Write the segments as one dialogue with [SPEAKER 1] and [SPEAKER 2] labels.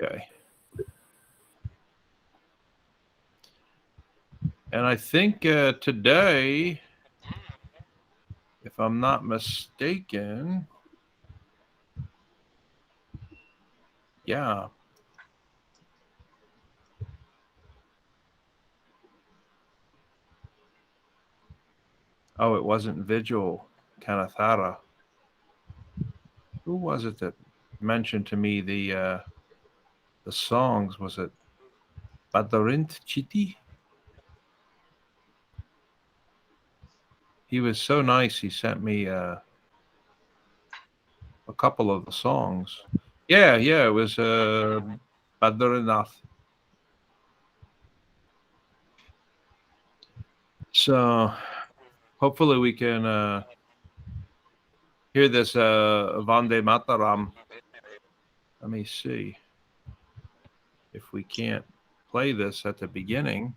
[SPEAKER 1] Okay. And I think today, if I'm not mistaken, yeah. Oh, it wasn't Vigil Kanathara. Who was it that mentioned to me the songs? Was it Badarint Chiti? He was so nice. He sent me a couple of the songs. Yeah, it was Badarinath. So hopefully we can hear this Vande Mataram. Let me see if we can't play this at the beginning.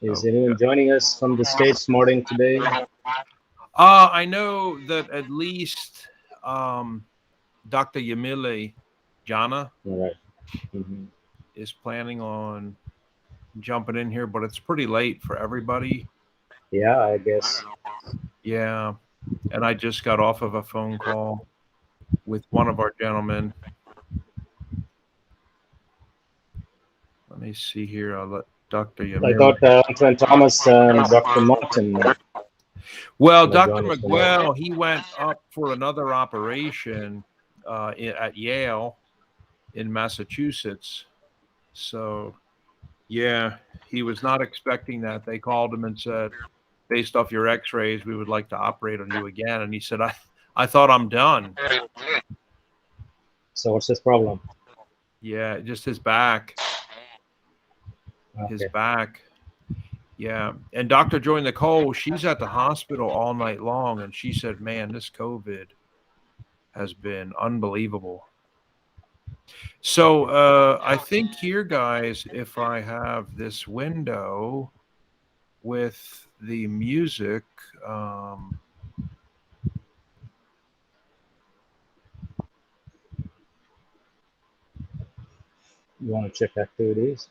[SPEAKER 2] Is anyone joining us from the States morning today?
[SPEAKER 1] I know that at least Dr. Yamile Jana is planning on jumping in here, but it's pretty late for everybody.
[SPEAKER 2] Yeah, I guess.
[SPEAKER 1] Yeah. And I just got off of a phone call with one of our gentlemen. Let me see here. I'll let Dr. Yamile.
[SPEAKER 2] I thought Uncle Thomas and Dr. Martin.
[SPEAKER 1] Well, Dr. McGwell, he went up for another operation at Yale in Massachusetts. So, yeah, he was not expecting that. They called him and said, based off your x-rays, we would like to operate on you again. And he said, I thought I'm done.
[SPEAKER 2] So what's his problem?
[SPEAKER 1] Yeah, just his back.
[SPEAKER 2] Okay.
[SPEAKER 1] His back. Yeah. And Dr. Joy Nicole, she's at the hospital all night long. And she said, man, this COVID has been unbelievable. So I think here, guys, if I have this window with the music,
[SPEAKER 2] You want to check activities?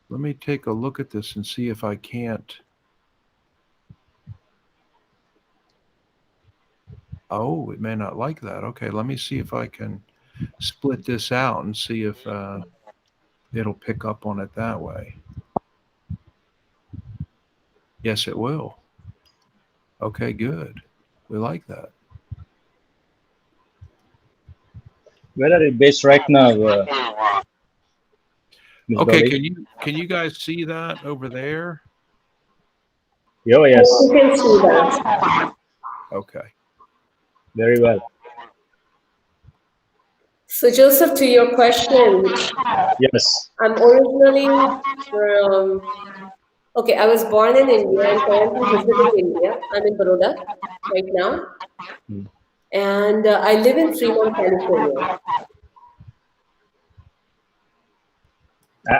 [SPEAKER 1] let me take a look at this and see if I can't. Oh, it may not like that. Okay, let me see if I can split this out and see if it'll pick up on it that way. Yes, it will. Okay, good. We like that.
[SPEAKER 2] Where are you based right now?
[SPEAKER 1] Okay,
[SPEAKER 2] Dolly?
[SPEAKER 1] can you guys see that over there?
[SPEAKER 2] Oh, yes.
[SPEAKER 3] You can see that.
[SPEAKER 1] Okay.
[SPEAKER 2] Very well.
[SPEAKER 3] So, Joseph, to your question,
[SPEAKER 2] Yes.
[SPEAKER 3] I'm originally from, okay, I was born in India and currently visiting India. I'm in Baroda right now. And I live in Fremont, California.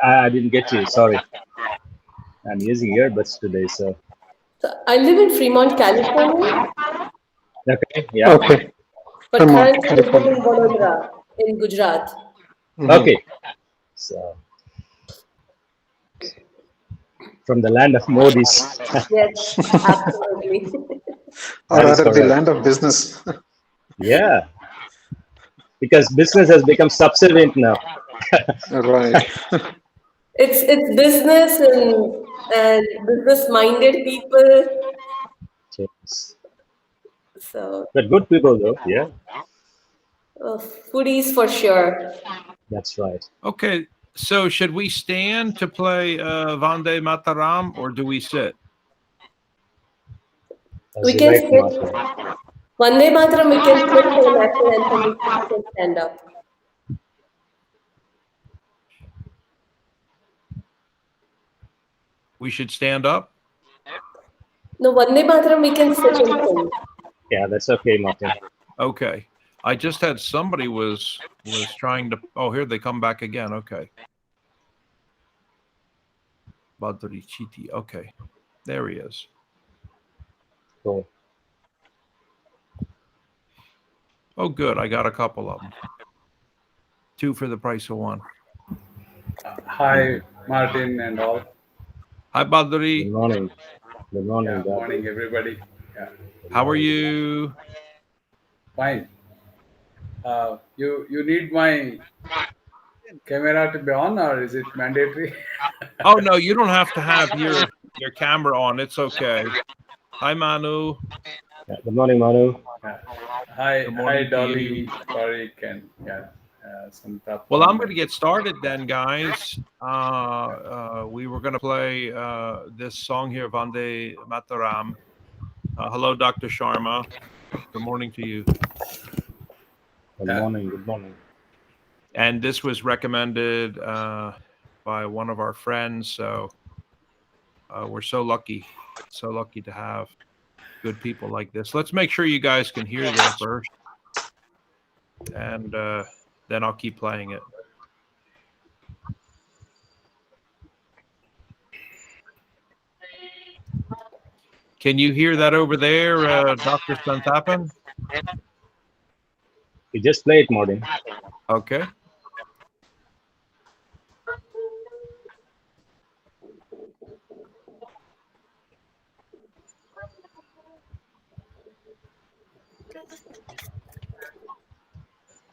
[SPEAKER 2] I didn't get you. Sorry. I'm using earbuds today, so.
[SPEAKER 3] I live in Fremont, California.
[SPEAKER 2] Okay. Yeah.
[SPEAKER 4] Okay.
[SPEAKER 3] But currently I live in Vadodara in Gujarat.
[SPEAKER 2] Okay. So, from the land of Modis.
[SPEAKER 3] Yes, absolutely.
[SPEAKER 4] Or rather, the land of business.
[SPEAKER 2] Yeah. Because business has become subservient now.
[SPEAKER 4] Right.
[SPEAKER 3] It's business and business-minded people.
[SPEAKER 2] Yes.
[SPEAKER 3] So,
[SPEAKER 2] But good people, though. Yeah.
[SPEAKER 3] Foodies for sure.
[SPEAKER 2] That's right.
[SPEAKER 1] Okay, so should we stand to play Vande Mataram or do we sit?
[SPEAKER 3] We can sit. Vande Mataram, we can sit for the national anthem, we can stand up.
[SPEAKER 1] We should stand up?
[SPEAKER 3] No, Vande Mataram, we can sit and sing.
[SPEAKER 2] Yeah, that's okay, Martin.
[SPEAKER 1] Okay. I just had somebody was trying to, oh, here they come back again. Okay. Badri Chiti. Okay. There he is.
[SPEAKER 2] Cool.
[SPEAKER 1] Oh, good. I got a couple of them. 2 for the price of 1.
[SPEAKER 5] Hi, Martin and all.
[SPEAKER 1] Hi,
[SPEAKER 2] Good
[SPEAKER 1] Badri.
[SPEAKER 2] morning. Good morning.
[SPEAKER 5] Yeah,
[SPEAKER 2] God.
[SPEAKER 5] morning, everybody. Yeah,
[SPEAKER 1] How are you?
[SPEAKER 5] fine. You need my camera to be on, or is it mandatory?
[SPEAKER 1] Oh, no, you don't have to have your camera on. It's okay. Hi, Manu.
[SPEAKER 2] Yeah, good morning, Manu.
[SPEAKER 5] Yeah. Hi,
[SPEAKER 1] Good morning to
[SPEAKER 5] Dolly,
[SPEAKER 1] you.
[SPEAKER 5] Parikh, and Santhappan.
[SPEAKER 1] Well, I'm going to get started then, guys. We were going to play this song here, Vande Mataram. Hello, Dr. Sharma. Good morning to you.
[SPEAKER 2] Good morning. Good morning.
[SPEAKER 1] And this was recommended by one of our friends. So we're so lucky to have good people like this. Let's make sure you guys can hear this first. And then I'll keep playing it. Can you hear that over there, Dr. Santhappan?
[SPEAKER 2] You just play it, Martin.
[SPEAKER 1] Okay.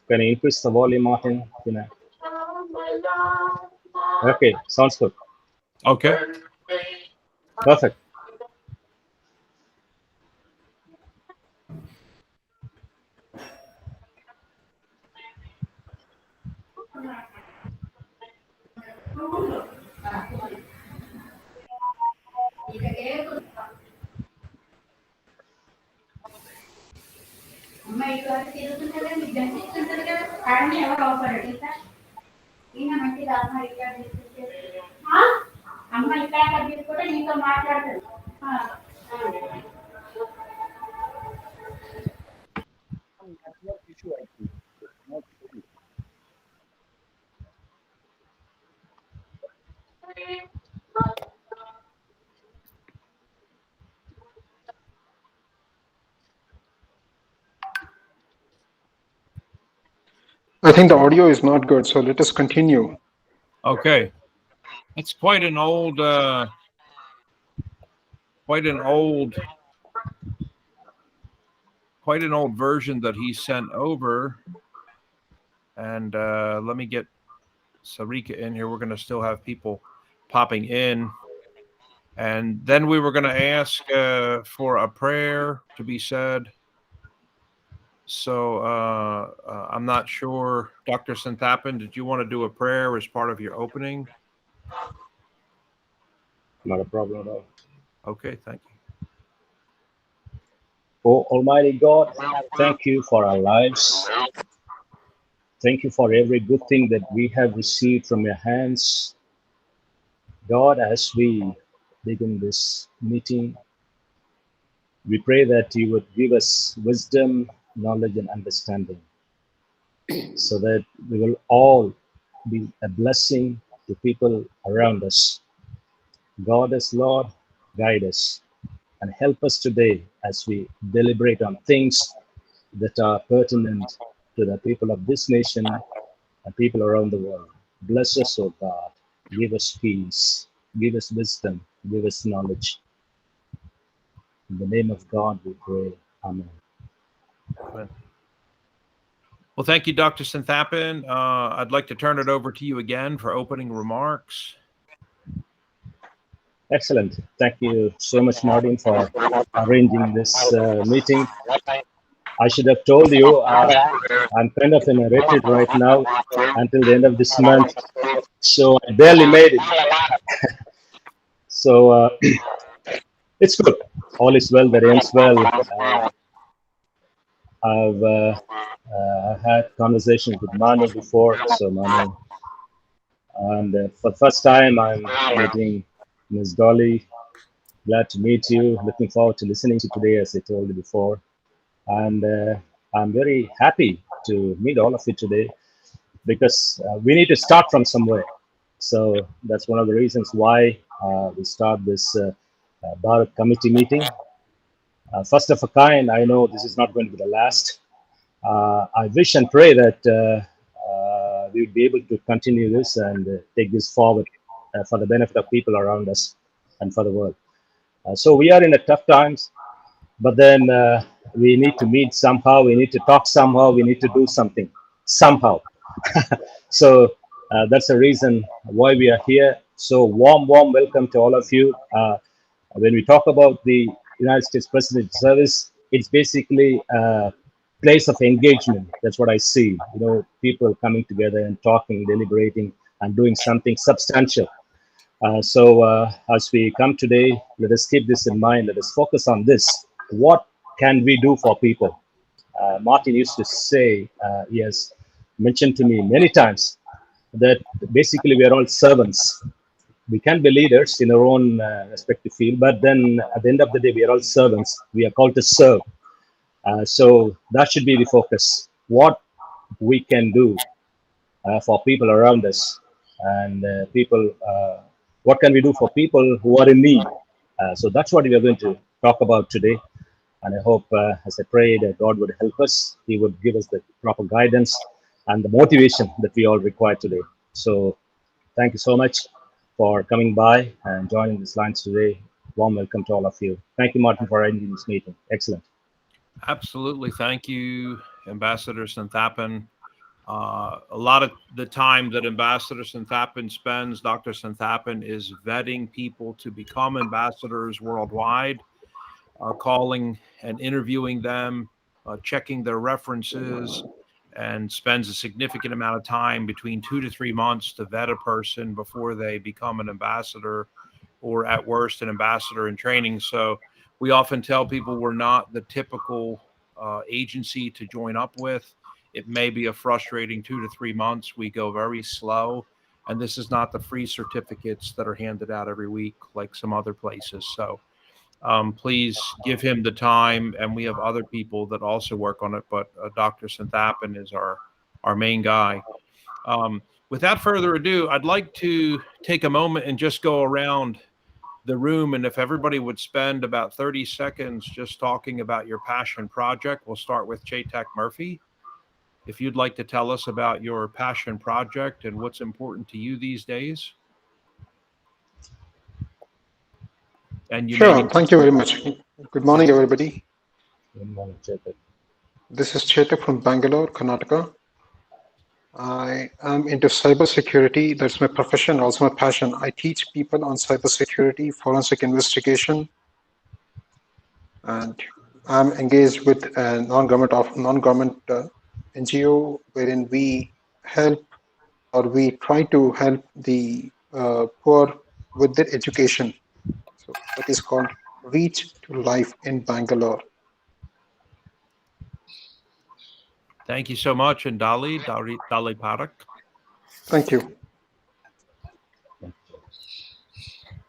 [SPEAKER 2] Can you increase the volume, Martin? Okay, sounds good.
[SPEAKER 1] Okay.
[SPEAKER 2] Perfect.
[SPEAKER 4] I think the audio is not good, so let us continue.
[SPEAKER 1] Okay. It's quite an old version that he sent over. And let me get Sarika in here. We're going to still have people popping in. And then we were going to ask for a prayer to be said. So I'm not sure. Dr. Santhappan, did you want to do a prayer as part of your opening?
[SPEAKER 2] Not a problem at all.
[SPEAKER 1] Okay, thank you.
[SPEAKER 2] Oh, Almighty God, thank you for our lives. Thank you for every good thing that we have received from your hands. God, as we begin this meeting, we pray that you would give us wisdom, knowledge, and understanding so that we will all be a blessing to people around us. God as Lord, guide us and help us today as we deliberate on things that are pertinent to the people of this nation and people around the world. Bless us, O God. Give us peace. Give us wisdom. Give us knowledge. In the name of God, we pray. Amen.
[SPEAKER 1] Amen. Well, thank you, Dr. Santhappan. I'd like to turn it over to you again for opening remarks.
[SPEAKER 2] Excellent. Thank you so much, Martin, for arranging this meeting. I should have told you I'm kind of in a retreat right now until the end of this month, so I barely made it. So it's good. All is well that ends well. I've had conversations with Manu before, so Manu, and for the first time I'm meeting Ms. Dolly. Glad to meet you. Looking forward to listening to today, as I told you before. And I'm very happy to meet all of you today because we need to start from somewhere. So that's one of the reasons why we start this Bharat committee meeting. First of a kind, I know this is not going to be the last. I wish and pray that we will be able to continue this and take this forward for the benefit of people around us and for the world. So we are in a tough times, but then we need to meet somehow, we need to talk somehow, we need to do something somehow. So that's the reason why we are here. So warm welcome to all of you. When we talk about the United States President Service, it's basically a place of engagement. That's what I see. People coming together and talking, deliberating, and doing something substantial. So as we come today, let us keep this in mind. Let us focus on this. What can we do for people? Martin used to say, he has mentioned to me many times, that basically we are all servants. We can be leaders in our own respective field, but then at the end of the day, we are all servants. We are called to serve. So that should be the focus. What we can do for people around us, and what can we do for people who are in need? So that's what we are going to talk about today. And I hope, as I pray, that God would help us. He would give us the proper guidance and the motivation that we all require today. So thank you so much for coming by and joining this lines today. Warm welcome to all of you. Thank you, Martin, for arranging this meeting. Excellent.
[SPEAKER 1] Absolutely. Thank you, Ambassador Santhappan. A lot of the time that Ambassador Santhappan spends, Dr. Santhappan, is vetting people to become ambassadors worldwide, calling and interviewing them, checking their references, and spends a significant amount of time, between 2 to 3 months, to vet a person before they become an ambassador, or at worst an ambassador in training. So we often tell people we're not the typical agency to join up with. It may be a frustrating 2 to 3 months. We go very slow, and this is not the free certificates that are handed out every week like some other places. So please give him the time, and we have other people that also work on it, but Dr. Santhappan is our main guy. Without further ado, I'd like to take a moment and just go around the room, and if everybody would spend about 30 seconds just talking about your passion project. We'll start with Chetak Murphy. If you'd like to tell us about your passion project and what's important to you these days. And you
[SPEAKER 4] Sure, thank you very much. Good morning, everybody.
[SPEAKER 2] Good morning, Chetak.
[SPEAKER 4] This is Chetak from Bangalore, Karnataka. I am into cybersecurity. That's my profession, also my passion. I teach people on cybersecurity, forensic investigation, and I'm engaged with a non-government NGO wherein we help, or we try to help the poor with their education. So that is called Reach to Life in Bangalore.
[SPEAKER 1] Thank you so much. And Dolly Parikh.
[SPEAKER 4] Thank you.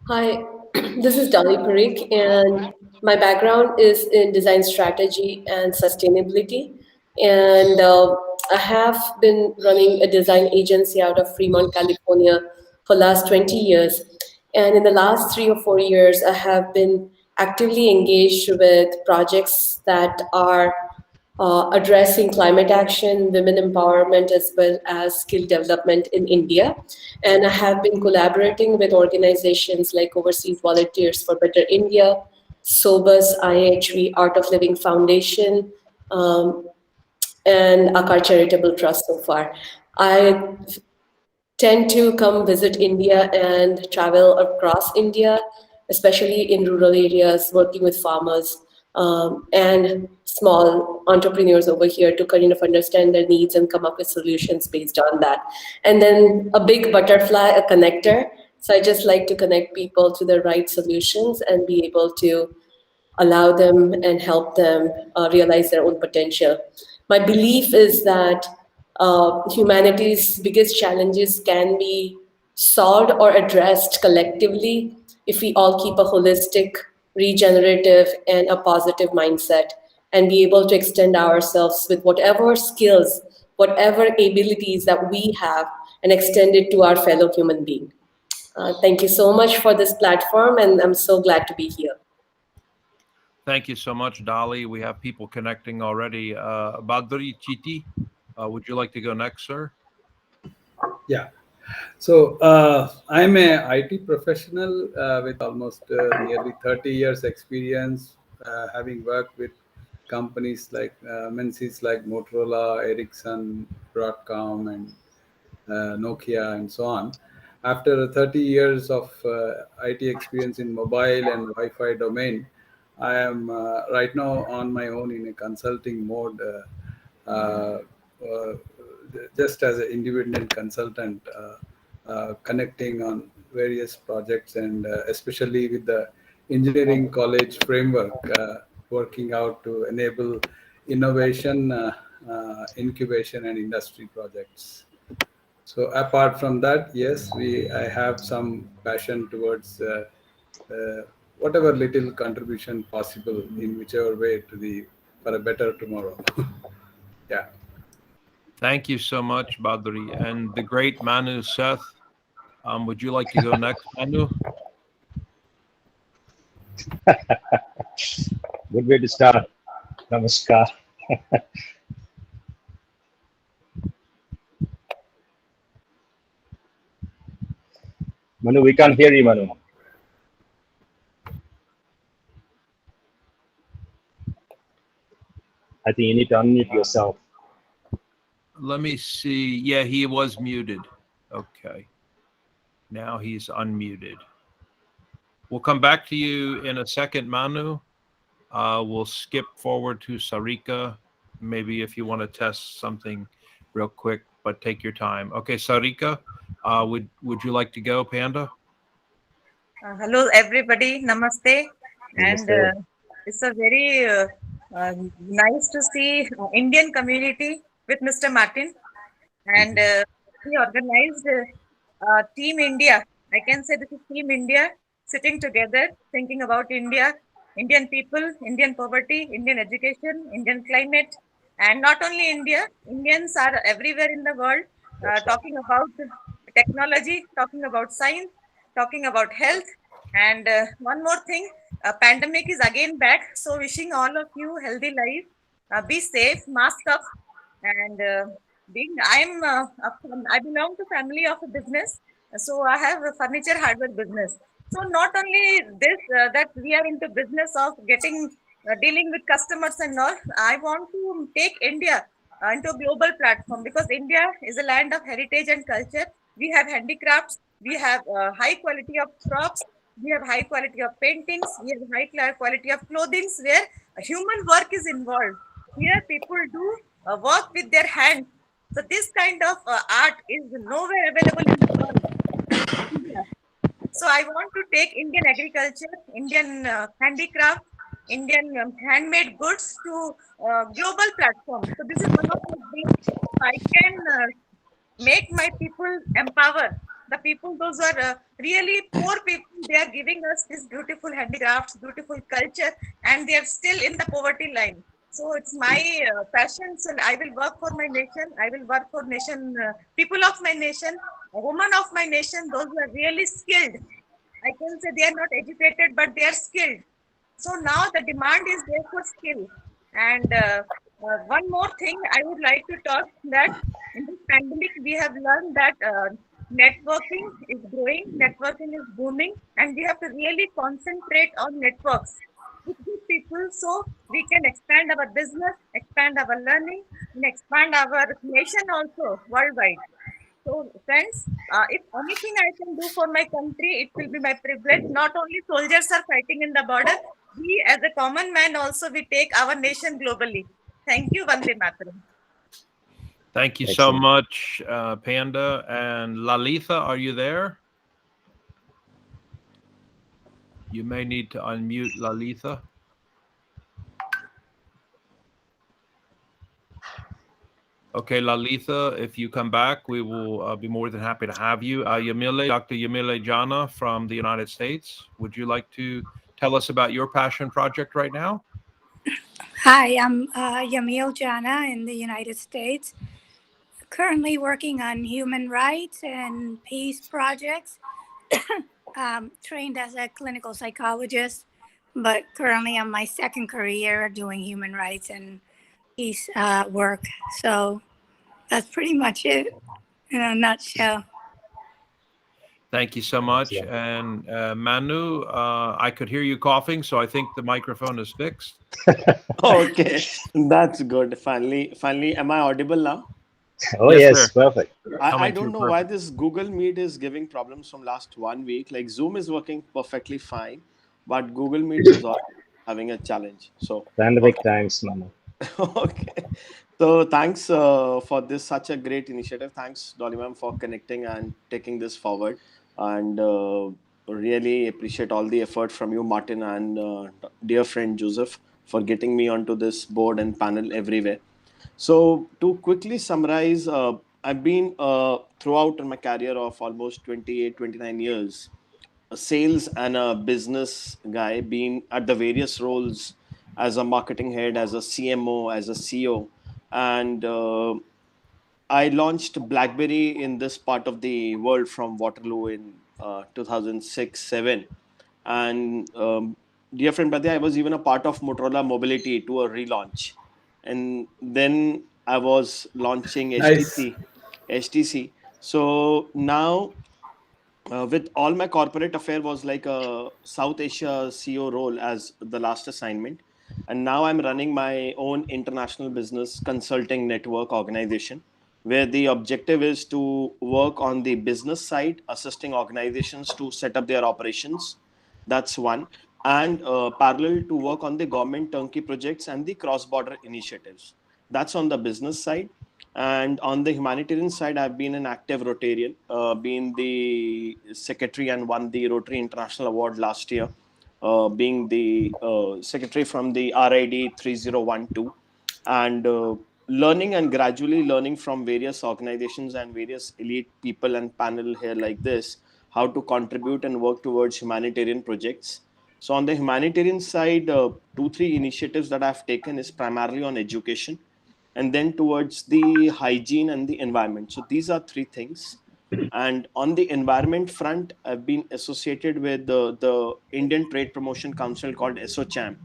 [SPEAKER 3] Hi, this is Dolly Parikh, and my background is in design strategy and sustainability. And I have been running a design agency out of Fremont, California for last 20 years. And in the last 3 or 4 years, I have been actively engaged with projects that are addressing climate action, women empowerment, as well as skill development in India. And I have been collaborating with organizations like Overseas Volunteers for Better India, SOBUS, IHV, Art of Living Foundation, and Akar Charitable Trust so far. I tend to come visit India and travel across India, especially in rural areas, working with farmers and small entrepreneurs over here to kind of understand their needs and come up with solutions based on that. And then a big butterfly, a connector. So I just like to connect people to the right solutions and be able to allow them and help them realize their own potential. My belief is that humanity's biggest challenges can be solved or addressed collectively if we all keep a holistic, regenerative, and a positive mindset and be able to extend ourselves with whatever skills, whatever abilities that we have, and extend it to our fellow human being. Thank you so much for this platform, and I'm so glad to be here.
[SPEAKER 1] Thank you so much, Dolly. We have people connecting already. Badri Chiti, would you like to go next, sir?
[SPEAKER 5] Yeah. So I'm a IT professional with almost nearly 30 years experience, having worked with companies like MNCs like Motorola, Ericsson, Broadcom, and Nokia, and so on. After 30 years of IT experience in mobile and Wi-Fi domain, I am right now on my own in a consulting mode, uh, uh, just as an independent consultant, connecting on various projects, and especially with the engineering college framework, working out to enable innovation, incubation, and industry projects. So apart from that, yes, I have some passion towards whatever little contribution possible in whichever way to the for a better tomorrow. Yeah.
[SPEAKER 1] Thank you so much, Badri. And the great Manu Seth, would you like to go next, Manu?
[SPEAKER 2] Good way to start. Namaskar. Manu, we can't hear you, Manu. I think you need to unmute yourself.
[SPEAKER 1] Let me see. Yeah, he was muted. Okay. Now he's unmuted. We'll come back to you in a second, Manu. We'll skip forward to Sarika. Maybe if you want to test something real quick, but take your time. Okay, Sarika, would you like to go, Panda?
[SPEAKER 6] Hello, everybody. Namaste. And
[SPEAKER 2] Namaste.
[SPEAKER 6] it's a very nice to see Indian community with Mr. Martin. And he organized Team India. I can say this is Team India sitting together, thinking about India, Indian people, Indian poverty, Indian education, Indian climate. And not only India, Indians are everywhere in the world talking about technology, talking about science, talking about health. And one more thing, pandemic is again back. So wishing all of you healthy life, be safe, mask up, and I belong to family of a business, so I have a furniture hardware business. So not only this that we are into business of getting dealing with customers and all, I want to take India into a global platform, because India is a land of heritage and culture. We have handicrafts, we have high quality of crops, we have high quality of paintings, we have quality of clothing where human work is involved. Here people do work with their hands. So this kind of art is nowhere available in the world. India. So I want to take Indian agriculture, Indian handicraft, Indian handmade goods to global platform. So this is one of my dreams. So I can make my people empower the people. Those are really poor people. They are giving us this beautiful handicrafts, beautiful culture, and they are still in the poverty line. So it's my passion. So I will work for my nation. I will work for nation, people of my nation, women of my nation. Those who are really skilled. I can say they are not educated, but they are skilled. So now the demand is there for skill. And one more thing I would like to talk, that in this pandemic we have learned that networking is growing, networking is booming, and we have to really concentrate on networks with good people, so we can expand our business, expand our learning, and expand our nation also worldwide. So, friends, if anything I can do for my country, it will be my privilege. Not only soldiers are fighting in the border, we as a common man also, we take our nation globally. Thank you, Vande Mataram.
[SPEAKER 1] Thank you so much, Panda. And Lalitha, are you there? You may need to unmute Lalitha. Okay, Lalitha, if you come back, we will be more than happy to have you. Dr. Yamile Jana from the United States, would you like to tell us about your passion project right now?
[SPEAKER 7] Hi, I'm Yamil Jana in the United States, currently working on human rights and peace projects trained as a clinical psychologist, but currently I'm my second career doing human rights and peace work. So that's pretty much it in a nutshell.
[SPEAKER 1] Thank you so much. And Manu, I could hear you coughing, so I think the microphone is fixed.
[SPEAKER 8] Okay, that's good. Finally, am I audible now?
[SPEAKER 2] Oh,
[SPEAKER 1] Yes,
[SPEAKER 2] yes, perfect.
[SPEAKER 8] I don't know why this Google Meet is giving problems from last 1 week. Like Zoom is working perfectly fine, but Google Meet is all having a challenge. So,
[SPEAKER 2] Pandemic times, Manu.
[SPEAKER 8] okay. So thanks for this such a great initiative. Thanks, Dolly ma'am, for connecting and taking this forward. And really appreciate all the effort from you, Martin, and dear friend Joseph for getting me onto this board and panel everywhere. So to quickly summarize, I've been throughout in my career of almost 28, 29 years, a sales and a business guy, being at the various roles as a marketing head, as a CMO, as a CEO. And I launched BlackBerry in this part of the world from Waterloo in 2006 7. And dear friend Bhatia, I was even a part of Motorola Mobility to a relaunch. And then I was launching
[SPEAKER 5] Nice.
[SPEAKER 8] HTC. So now with all my corporate affair was like a South Asia CEO role as the last assignment. And now I'm running my own international business consulting network organization, where the objective is to work on the business side, assisting organizations to set up their operations. That's one. And parallel to work on the government turnkey projects and the cross-border initiatives. That's on the business side. And on the humanitarian side, I've been an active Rotarian, being the secretary and won the Rotary International Award last year, being the secretary from the RID 3012, and learning and gradually learning from various organizations and various elite people and panel here like this, how to contribute and work towards humanitarian projects. So on the humanitarian side, 2, 3 initiatives that I've taken is primarily on education, and then towards the hygiene and the environment. So these are 3 things. And on the environment front, I've been associated with the Indian Trade Promotion Council called SOCHAM,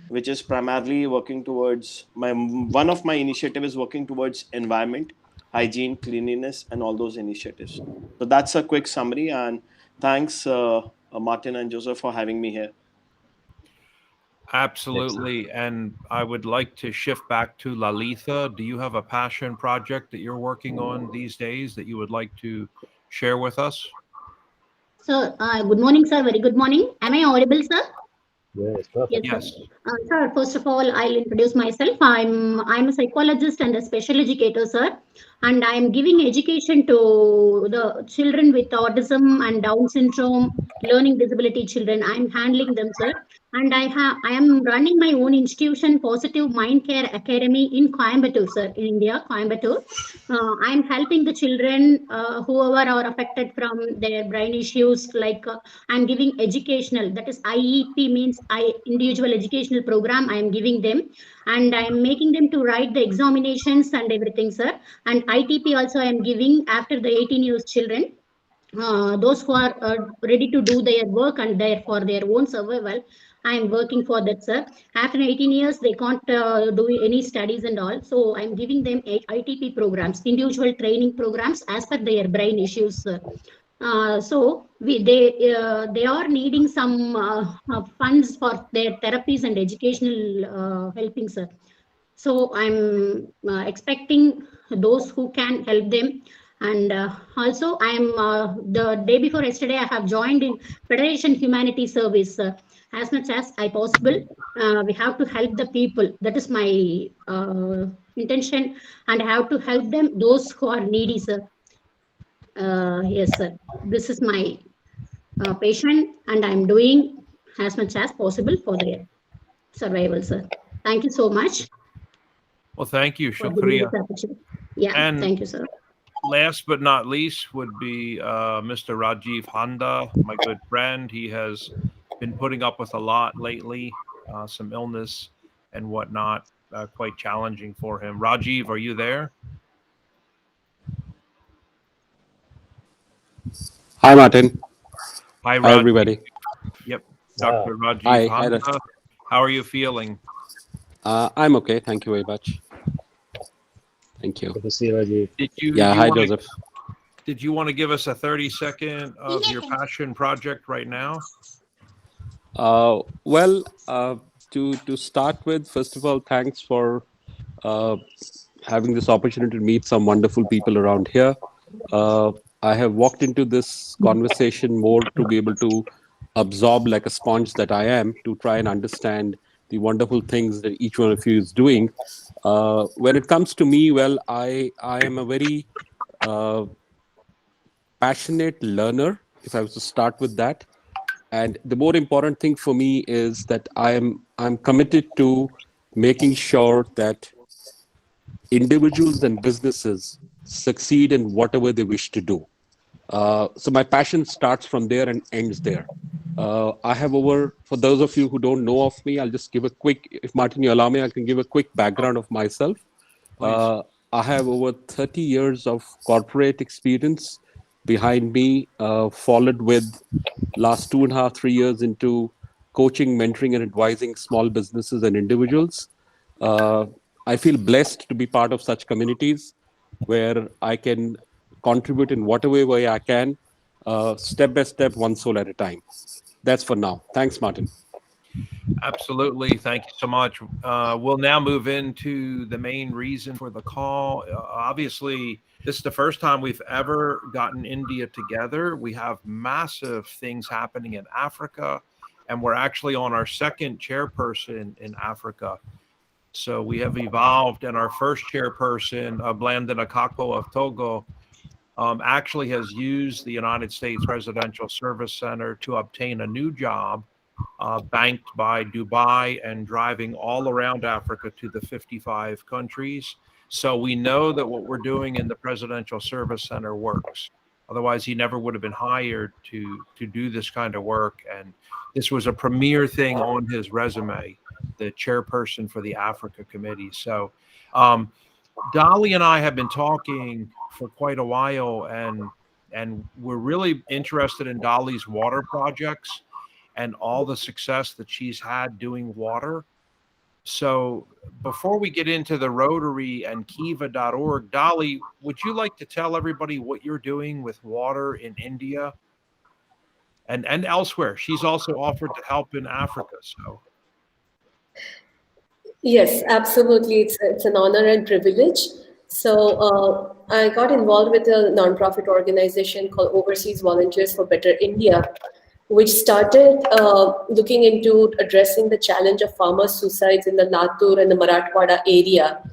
[SPEAKER 8] which is primarily working towards one of my initiative is working towards environment, hygiene, cleanliness, and all those initiatives. So that's a quick summary. And thanks, Martin and Joseph, for having me here.
[SPEAKER 1] Absolutely. And I would like to shift back to Lalitha. Do you have a passion project that you're working on these days that you would like to share with us?
[SPEAKER 9] Sir, good morning, sir. Very good morning. Am I audible, sir?
[SPEAKER 2] Yes, perfect.
[SPEAKER 1] Yes.
[SPEAKER 9] Sir, first of all, I'll introduce myself. I'm a psychologist and a special educator, sir, and I'm giving education to the children with autism and Down syndrome, learning disability children. I'm handling them, sir, and I am running my own institution, Positive Mind Care Academy in Coimbatore, sir, in India, Coimbatore. I'm helping the children whoever are affected from their brain issues, like I'm giving educational, that is IEP means individual educational program I am giving them, and I am making them to write the examinations and everything, sir. And ITP also I am giving after the 18 years children. Those who are ready to do their work and for their own survival, I am working for that, sir. After 18 years, they can't do any studies and all. So I'm giving them ITP programs, individual training programs as per their brain issues, sir. So they are needing some funds for their therapies and educational helping, sir. So I'm expecting those who can help them. And also I am the day before yesterday I have joined in Federation Humanity Service. As much as I possible, we have to help the people. That is my intention, and I have to help them, those who are needy, sir. Yes, sir. This is my patient, and I'm doing as much as possible for their survival, sir. Thank you so much.
[SPEAKER 1] Well, thank you.
[SPEAKER 9] For giving
[SPEAKER 1] Shukriya.
[SPEAKER 9] this opportunity. Yeah,
[SPEAKER 1] And
[SPEAKER 9] thank you, sir.
[SPEAKER 1] last but not least would be Mr. Rajiv Handa, my good friend. He has been putting up with a lot lately, some illness and whatnot, quite challenging for him. Rajiv, are you there?
[SPEAKER 10] Hi, Martin.
[SPEAKER 1] Hi,
[SPEAKER 10] Hi, everybody.
[SPEAKER 1] Yep, Dr. Rajiv
[SPEAKER 10] Hi,
[SPEAKER 1] Hanta. How are you feeling?
[SPEAKER 10] I'm okay. Thank you very much. Thank you.
[SPEAKER 2] Good to see Rajiv.
[SPEAKER 10] Hi, Joseph.
[SPEAKER 1] Did you want to give us a 30-second of your passion project right now?
[SPEAKER 10] Well, to start with, first of all, thanks for having this opportunity to meet some wonderful people around here. I have walked into this conversation more to be able to absorb like a sponge that I am, to try and understand the wonderful things that each one of you is doing. When it comes to me, well, I am a very passionate learner, if I was to start with that. And the more important thing for me is that I'm committed to making sure that individuals and businesses succeed in whatever they wish to do. So my passion starts from there and ends there. I have for those of you who don't know of me, I'll just give a quick, if Martin, you allow me, I can give a quick background of myself. I have over 30 years of corporate experience behind me, followed with last 2.5, 3 years into coaching, mentoring, and advising small businesses and individuals. I feel blessed to be part of such communities where I can contribute in whatever way I can, step by step, one soul at a time. That's for now. Thanks, Martin.
[SPEAKER 1] Absolutely. Thank you so much. We'll now move into the main reason for the call. Obviously, this is the first time we've ever gotten India together. We have massive things happening in Africa, and we're actually on our second chairperson in Africa. So we have evolved, and our first chairperson, Blandina Akakpo of Togo, actually has used the United States Presidential Service Center to obtain a new job, banked by Dubai and driving all around Africa to the 55 countries. So we know that what we're doing in the Presidential Service Center works. Otherwise, he never would have been hired to do this kind of work. And this was a premier thing on his resume, the chairperson for the Africa Committee. So Dolly and I have been talking for quite a while, and we're really interested in Dolly's water projects and all the success that she's had doing water. So before we get into the Rotary and Kiva.org, Dolly, would you like to tell everybody what you're doing with water in India and elsewhere? She's also offered to help in Africa. So
[SPEAKER 3] Yes, absolutely. It's an honor and privilege. So I got involved with a nonprofit organization called Overseas Volunteers for Better India, which started looking into addressing the challenge of farmer suicides in the Latur and the Marathwada area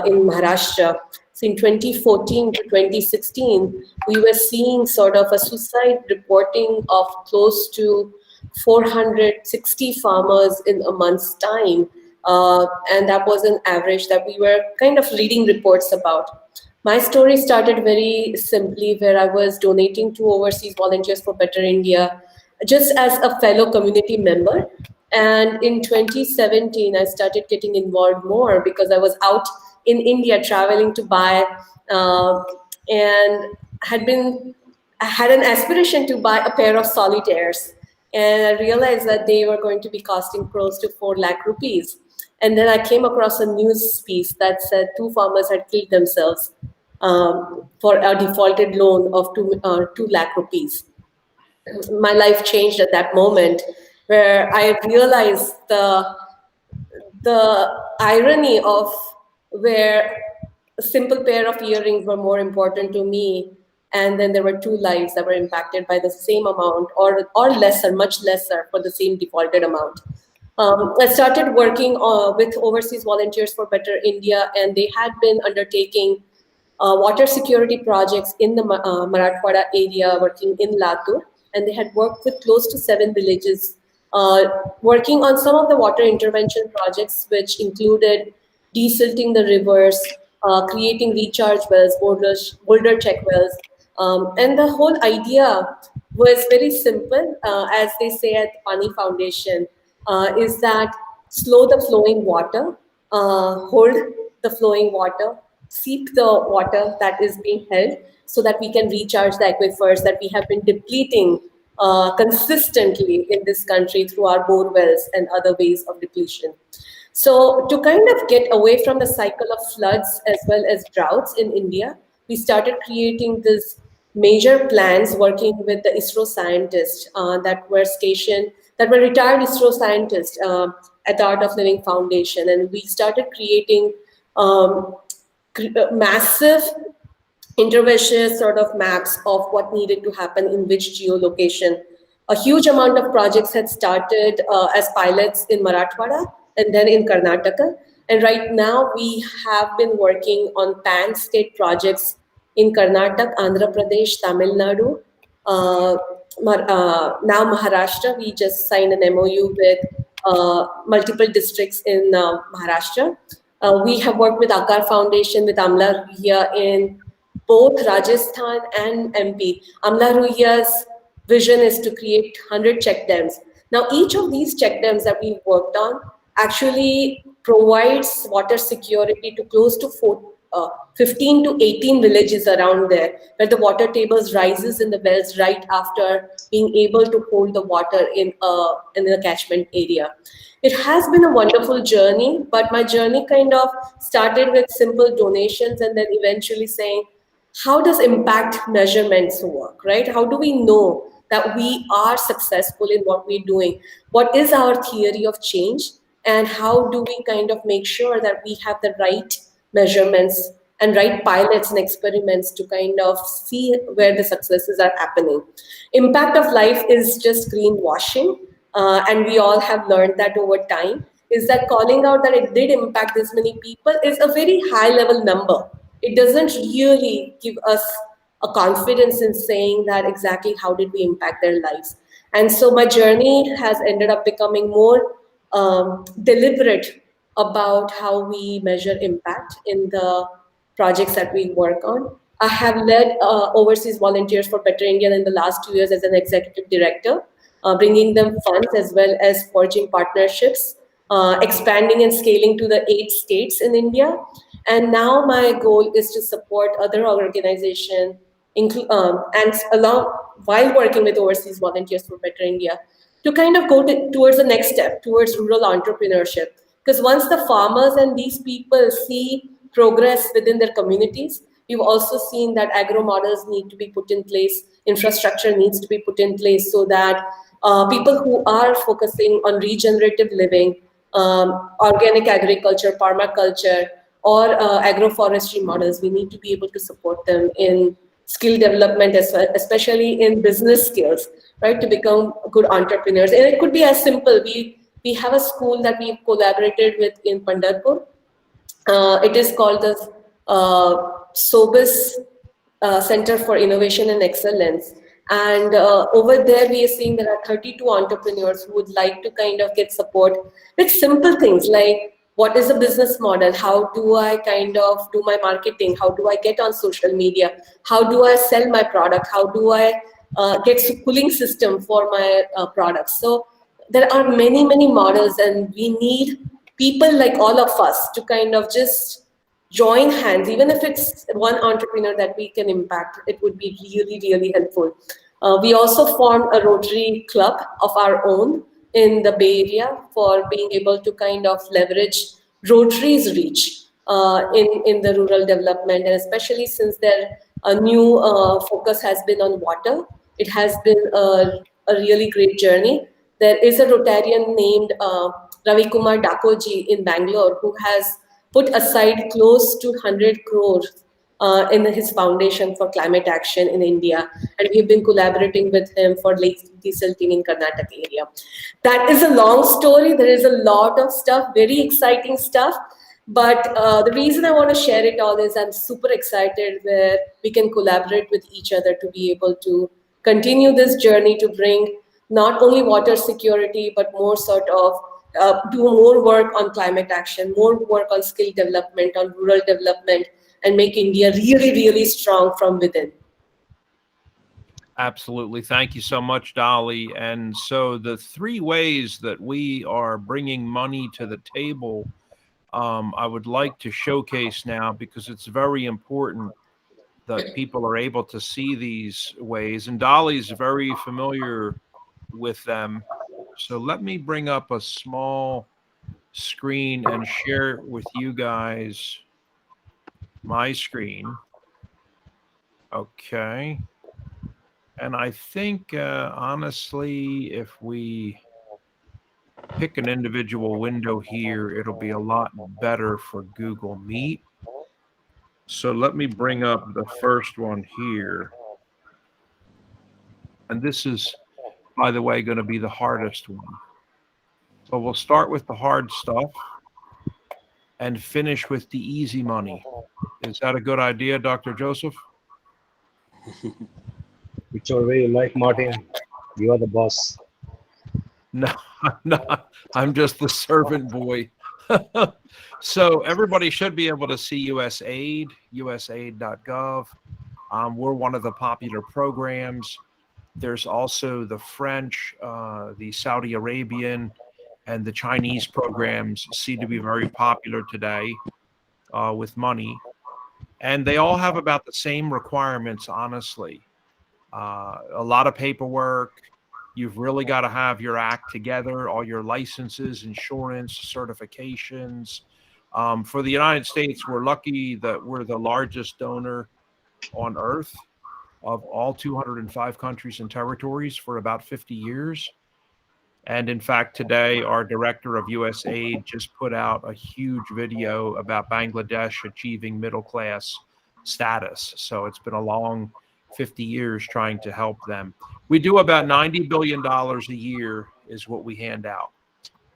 [SPEAKER 3] in Maharashtra. So in 2014 to 2016, we were seeing sort of a suicide reporting of close to 460 farmers in a month's time. And that was an average that we were kind of reading reports about. My story started very simply, where I was donating to Overseas Volunteers for Better India, just as a fellow community member. And in 2017, I started getting involved more because I was out in India traveling to buy, and I had an aspiration to buy a pair of solitaires. And I realized that they were going to be costing close to 4 lakh rupees. And then I came across a news piece that said 2 farmers had killed themselves for a defaulted loan of 2 lakh rupees. My life changed at that moment, where I realized the irony of where a simple pair of earrings were more important to me, and then there were 2 lives that were impacted by the same amount or lesser, much lesser, for the same defaulted amount. I started working with Overseas Volunteers for Better India, and they had been undertaking water security projects in the Marathwada area, working in Latur, and they had worked with close to 7 villages, working on some of the water intervention projects, which included desilting the rivers, creating recharge wells, boulder check wells. And the whole idea was very simple, as they say at Pani Foundation, is that slow the flowing water, hold the flowing water, seep the water that is being held, so that we can recharge the aquifers that we have been depleting consistently in this country through our bore wells and other ways of depletion. So to kind of get away from the cycle of floods as well as droughts in India, we started creating this major plans working with the ISRO scientists that were retired ISRO scientists at the Art of Living Foundation. And we started creating massive intervention sort of maps of what needed to happen in which geolocation. A huge amount of projects had started as pilots in Marathwada and then in Karnataka. And right now we have been working on pan-state projects in Karnataka, Andhra Pradesh, Tamil Nadu. Now Maharashtra, we just signed an MOU with multiple districts in Maharashtra. We have worked with Akar Foundation, with Amla Ruia in both Rajasthan and MP. Amla Ruia's vision is to create 100 check dams. Now, each of these check dams that we've worked on actually provides water security to close to 15 to 18 villages around there, where the water tables rises in the wells right after being able to hold the water in the catchment area. It has been a wonderful journey, but my journey kind of started with simple donations and then eventually saying, how does impact measurements work, right? How do we know that we are successful in what we're doing? What is our theory of change? And how do we kind of make sure that we have the right measurements and right pilots and experiments to kind of see where the successes are happening? Impact of life is just greenwashing. And we all have learned that over time, is that calling out that it did impact this many people is a very high level number. It doesn't really give us a confidence in saying that exactly how did we impact their lives. And so my journey has ended up becoming more deliberate about how we measure impact in the projects that we work on. I have led overseas volunteers for Better India in the last 2 years as an executive director, bringing them funds as well as forging partnerships, expanding and scaling to the 8 states in India. And now my goal is to support other organizations, and while working with overseas volunteers for Better India, to kind of go towards the next step, towards rural entrepreneurship. Because once the farmers and these people see progress within their communities, we've also seen that agro models need to be put in place, infrastructure needs to be put in place so that people who are focusing on regenerative living, organic agriculture, permaculture, or agroforestry models, we need to be able to support them in skill development as well, especially in business skills, right, to become good entrepreneurs. And it could be as simple. We have a school that we've collaborated with in Pandharpur. It is called the SOBIS Center for Innovation and Excellence. And over there, we are seeing there are 32 entrepreneurs who would like to kind of get support with simple things like, what is a business model? How do I kind of do my marketing? How do I get on social media? How do I sell my product? How do I get a cooling system for my products? So there are many, many models, and we need people like all of us to kind of just join hands. Even if it's one entrepreneur that we can impact, it would be really, really helpful. We also formed a Rotary club of our own in the Bay Area for being able to kind of leverage Rotary's reach in the rural development, and especially since their new focus has been on water. It has been a really great journey. There is a Rotarian named Ravi Kumar Dakoji in Bangalore who has put aside close to 100 crores in his foundation for climate action in India, and we've been collaborating with him for lake desilting in Karnataka area. That is a long story. There is a lot of stuff, very exciting stuff, but the reason I want to share it all is I'm super excited where we can collaborate with each other to be able to continue this journey to bring not only water security, but more sort of do more work on climate action, more work on skill development, on rural development, and make India really, really strong from within.
[SPEAKER 1] Absolutely. Thank you so much, Dolly. And so the 3 ways that we are bringing money to the table, I would like to showcase now, because it's very important that people are able to see these ways. And Dolly's very familiar with them. So let me bring up a small screen and share with you guys my screen. Okay. And I think, honestly, if we pick an individual window here, it'll be a lot better for Google Meet. So let me bring up the first one here. And this is, by the way, going to be the hardest one. So we'll start with the hard stuff and finish with the easy money. Is that a good idea, Dr. Joseph?
[SPEAKER 2] Whichever way you like, Martin. You are the boss.
[SPEAKER 1] No, I'm not. I'm just the servant boy. So everybody should be able to see USAID, usaid.gov. We're one of the popular programs. There's also the French, the Saudi Arabian, and the Chinese programs seem to be very popular today with money. And they all have about the same requirements, honestly. A lot of paperwork. You've really got to have your act together, all your licenses, insurance, certifications. For the United States, we're lucky that we're the largest donor on earth of all 205 countries and territories for about 50 years. And in fact, today, our director of USAID just put out a huge video about Bangladesh achieving middle class status. So it's been a long 50 years trying to help them. We do about $90 billion a year is what we hand out.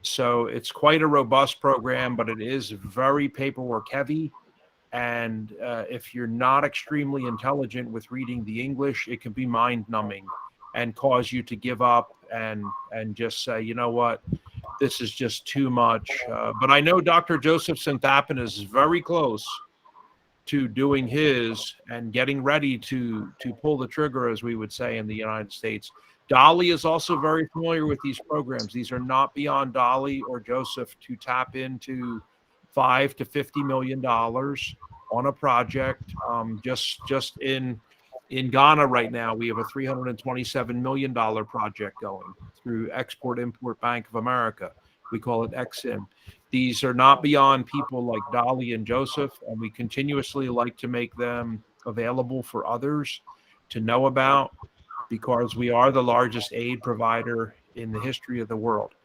[SPEAKER 1] So it's quite a robust program, but it is very paperwork heavy. And if you're not extremely intelligent with reading the English, it can be mind numbing and cause you to give up and just say, you know what, this is just too much. But I know Dr. Joseph Santhappan is very close to doing his and getting ready to pull the trigger, as we would say in the United States. Dolly is also very familiar with these programs. These are not beyond Dolly or Joseph to tap into $5 to $50 million on a project. Just in Ghana right now, we have a $327 million project going through Export-Import Bank of America. We call it EXIM. These are not beyond people like Dolly and Joseph, and we continuously like to make them available for others to know about, because we are the largest aid provider in the history of the world.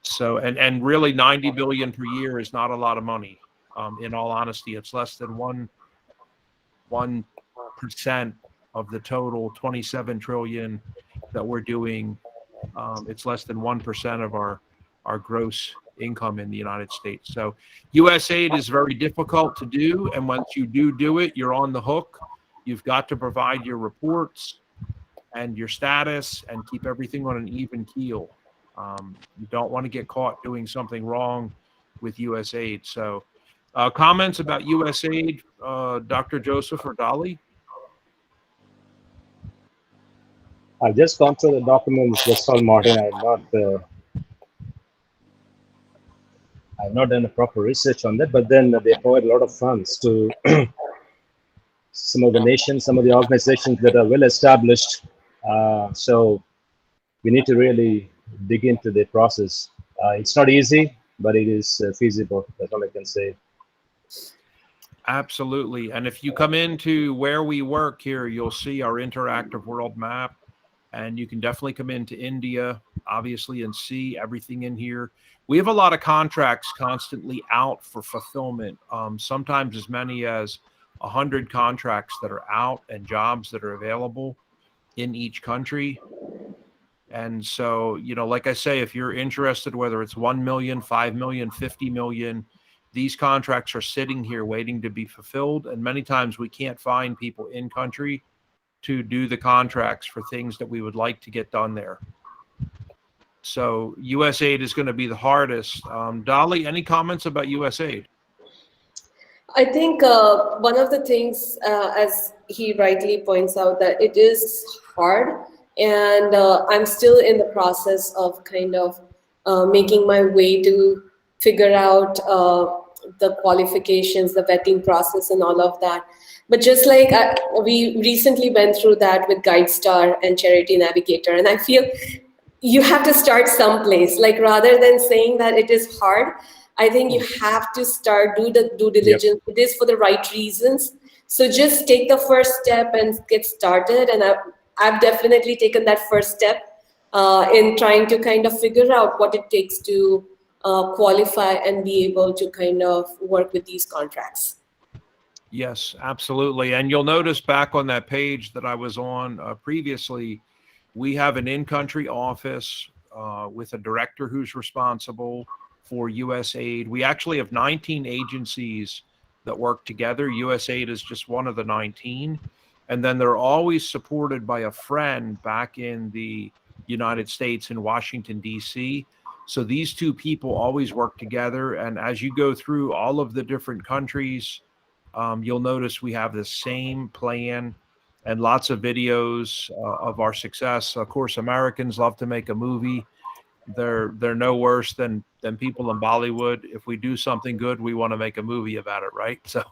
[SPEAKER 1] So, and really 90 billion per year is not a lot of money. In all honesty, it's less than 1% of the total 27 trillion that we're doing. It's less than 1% of our gross income in the United States. So USAID is very difficult to do. And once you do it, you're on the hook. You've got to provide your reports and your status and keep everything on an even keel. You don't want to get caught doing something wrong with USAID. So comments about USAID, Dr. Joseph or Dolly?
[SPEAKER 2] I've just gone through the documents. That's all, Martin. I've not done a proper research on that, but then they provide a lot of funds to some of the nations, some of the organizations that are well established. So we need to really dig into the process. It's not easy, but it is feasible. That's all I can say.
[SPEAKER 1] Absolutely. And if you come into where we work here, you'll see our interactive world map. And you can definitely come into India, obviously, and see everything in here. We have a lot of contracts constantly out for fulfillment, sometimes as many as 100 contracts that are out and jobs that are available in each country. And so, you know, like I say, if you're interested, whether it's 1 million, 5 million, 50 million, these contracts are sitting here waiting to be fulfilled. And many times we can't find people in country to do the contracts for things that we would like to get done there. So USAID is going to be the hardest. Dolly, any comments about USAID?
[SPEAKER 3] I think one of the things, as he rightly points out, that it is hard, and I'm still in the process of kind of making my way to figure out the qualifications, the vetting process and all of that. But just like we recently went through that with GuideStar and Charity Navigator, and I feel you have to start someplace. Like rather than saying that it is hard, I think you have to start, do the due diligence. It is for the right reasons. So just take the first step and get started. And I've definitely taken that first step in trying to kind of figure out what it takes to qualify and be able to kind of work with these contracts.
[SPEAKER 1] Yes, absolutely. And you'll notice back on that page that I was on previously, we have an in-country office with a director who's responsible for USAID. We actually have 19 agencies that work together. USAID is just one of the 19. And then they're always supported by a friend back in the United States in Washington, D.C. So these two people always work together. And as you go through all of the different countries, you'll notice we have the same plan and lots of videos of our success. Of course, Americans love to make a movie. They're no worse than people in Bollywood. If we do something good, we want to make a movie about it, right? So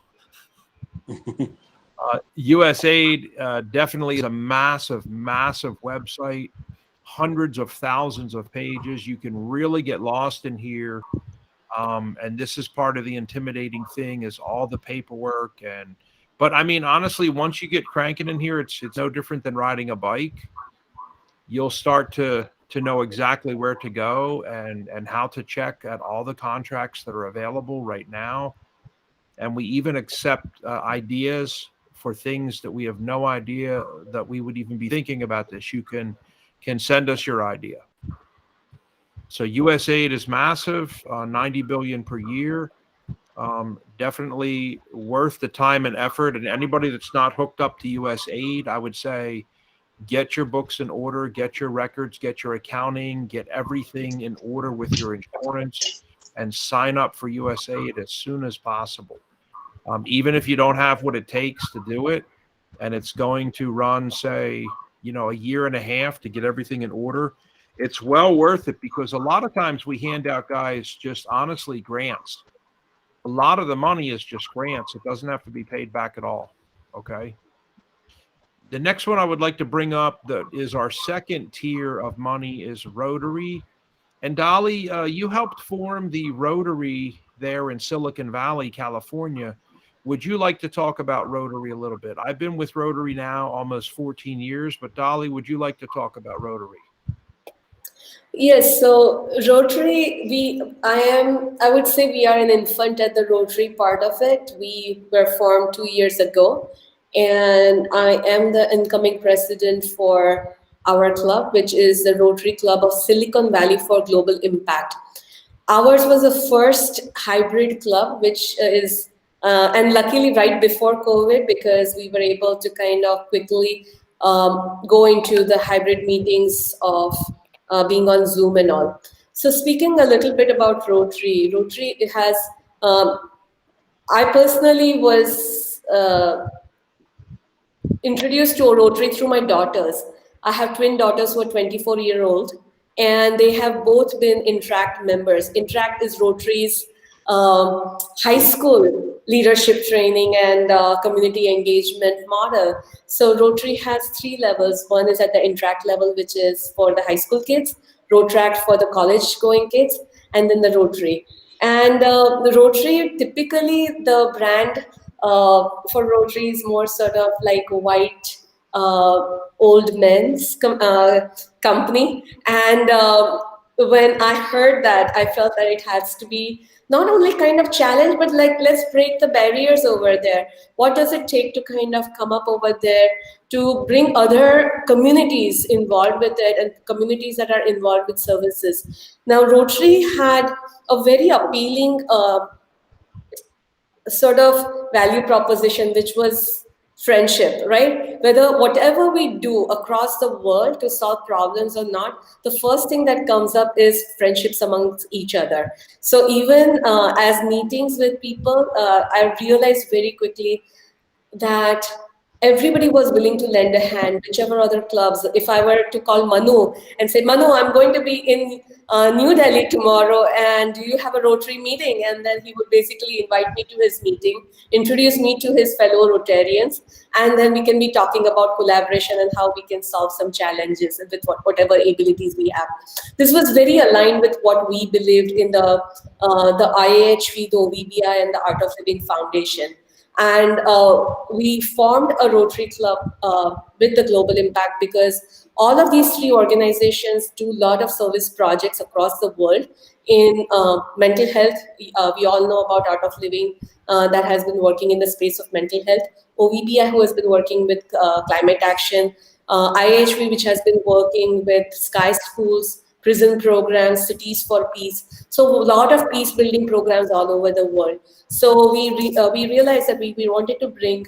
[SPEAKER 1] USAID definitely is a massive, massive website, hundreds of thousands of pages. You can really get lost in here. And this is part of the intimidating thing, is all the paperwork. But I mean, honestly, once you get cranking in here, it's no different than riding a bike. You'll start to know exactly where to go and how to check at all the contracts that are available right now. And we even accept ideas for things that we have no idea that we would even be thinking about this. You can send us your idea. So USAID is massive, 90 billion per year. Definitely worth the time and effort. And anybody that's not hooked up to USAID, I would say, get your books in order, get your records, get your accounting, get everything in order with your insurance, and sign up for USAID as soon as possible. Even if you don't have what it takes to do it, and it's going to run, say, a year and a half to get everything in order, it's well worth it, because a lot of times we hand out, guys, just honestly grants. A lot of the money is just grants. It doesn't have to be paid back at all. Okay. The next one I would like to bring up that is our second tier of money is Rotary. And Dolly, you helped form the Rotary there in Silicon Valley, California. Would you like to talk about Rotary a little bit? I've been with Rotary now almost 14 years, but Dolly, would you like to talk about Rotary?
[SPEAKER 3] Yes, so Rotary, I would say we are an infant at the Rotary part of it. We were formed 2 years ago, and I am the incoming president for our club, which is the Rotary Club of Silicon Valley for Global Impact. Ours was the first hybrid club, which is, and luckily right before COVID, because we were able to kind of quickly go into the hybrid meetings of being on Zoom and all. So speaking a little bit about Rotary, it has, I personally was introduced to Rotary through my daughters. I have twin daughters who are 24-year-old, and they have both been Interact members. Interact is Rotary's high school leadership training and community engagement model. So Rotary has 3 levels. One is at the Interact level, which is for the high school kids, Rotaract for the college-going kids, and then the Rotary. And the Rotary, typically the brand for Rotary is more sort of like a white old men's company. And when I heard that, I felt that it has to be not only kind of challenge, but like, let's break the barriers over there. What does it take to kind of come up over there to bring other communities involved with it, and communities that are involved with services? Now, Rotary had a very appealing sort of value proposition, which was friendship, right? Whatever we do across the world to solve problems or not, the first thing that comes up is friendships amongst each other. So even as meetings with people, I realized very quickly that everybody was willing to lend a hand, whichever other clubs. If I were to call Manu and say, Manu, I'm going to be in New Delhi tomorrow, and do you have a Rotary meeting? And then he would basically invite me to his meeting, introduce me to his fellow Rotarians, and then we can be talking about collaboration and how we can solve some challenges with whatever abilities we have. This was very aligned with what we believed in the IAHV, the OVBI, and the Art of Living Foundation. And we formed a Rotary Club with the Global Impact, because all of these three organizations do a lot of service projects across the world in mental health. We all know about Art of Living that has been working in the space of mental health. OVBI, who has been working with climate action. IHV, which has been working with Sky Schools, prison programs, Cities for Peace. So a lot of peace building programs all over the world. So we realized that we wanted to bring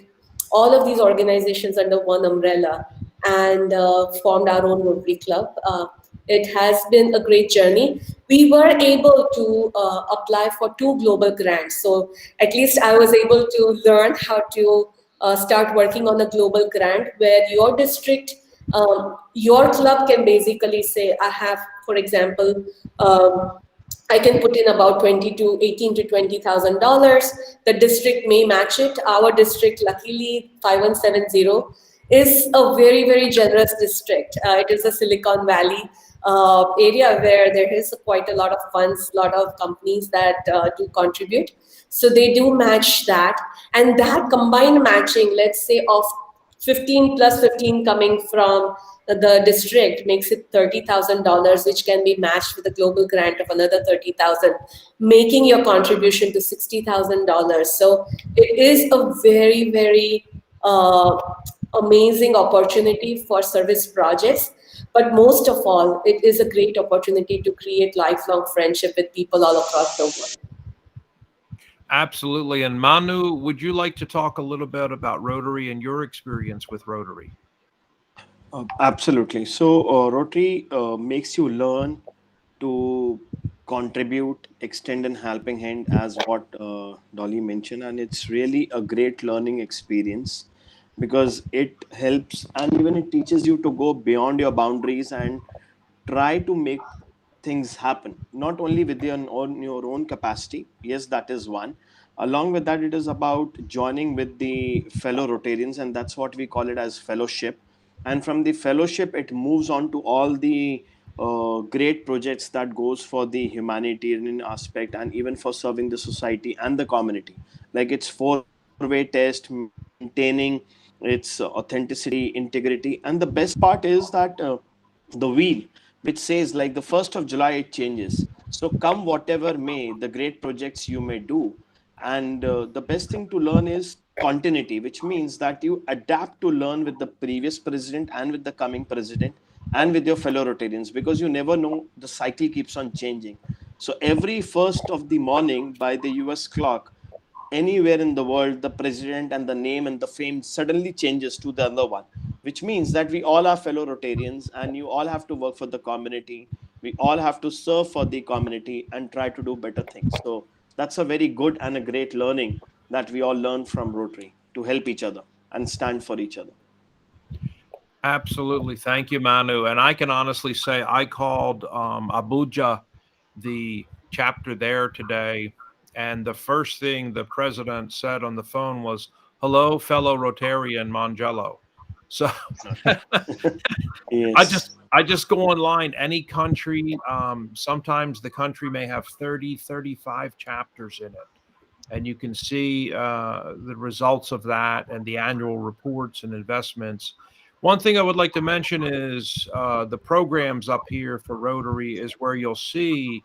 [SPEAKER 3] all of these organizations under one umbrella, and formed our own Rotary Club. It has been a great journey. We were able to apply for 2 global grants. So at least I was able to learn how to start working on a global grant where your district, your club can basically say, I have, for example, I can put in about $18 to $20,000. The district may match it. Our district, luckily, 5170, is a very, very generous district. It is a Silicon Valley area where there is quite a lot of funds, a lot of companies that do contribute. So they do match that. And that combined matching, let's say, of 15 plus 15 coming from the district makes it $30,000, which can be matched with a global grant of another $30,000, making your contribution to $60,000. So it is a very, very amazing opportunity for service projects. But most of all, it is a great opportunity to create lifelong friendship with people all across the world.
[SPEAKER 1] Absolutely. And Manu, would you like to talk a little bit about Rotary and your experience with Rotary?
[SPEAKER 8] Absolutely. So Rotary makes you learn to contribute, extend an helping hand, as what Dolly mentioned, and it's really a great learning experience because it helps and even it teaches you to go beyond your boundaries and try to make things happen, not only within your own capacity. Yes, that is one. Along with that, it is about joining with the fellow Rotarians, and that's what we call it as fellowship. And from the fellowship, it moves on to all the great projects that goes for the humanitarian aspect and even for serving the society and the community. Like it's 4-way test, maintaining its authenticity, integrity, and the best part is that the wheel which says like the 1st of July it changes. So come whatever may, the great projects you may do. And the best thing to learn is continuity, which means that you adapt to learn with the previous president and with the coming president and with your fellow Rotarians, because you never know, the cycle keeps on changing. So every 1st of the morning by the US clock, anywhere in the world, the president and the name and the fame suddenly changes to the other one, which means that we all are fellow Rotarians and you all have to work for the community. We all have to serve for the community and try to do better things. So that's a very good and a great learning that we all learn from Rotary, to help each other and stand for each other.
[SPEAKER 1] Absolutely. Thank you, Manu. And I can honestly say I called Abuja, the chapter there today, and the first thing the president said on the phone was, "Hello, fellow Rotarian Mongiello." So
[SPEAKER 8] Yes.
[SPEAKER 1] I just go online, any country. Sometimes the country may have 30, 35 chapters in it. And you can see the results of that and the annual reports and investments. One thing I would like to mention is the programs up here for Rotary is where you'll see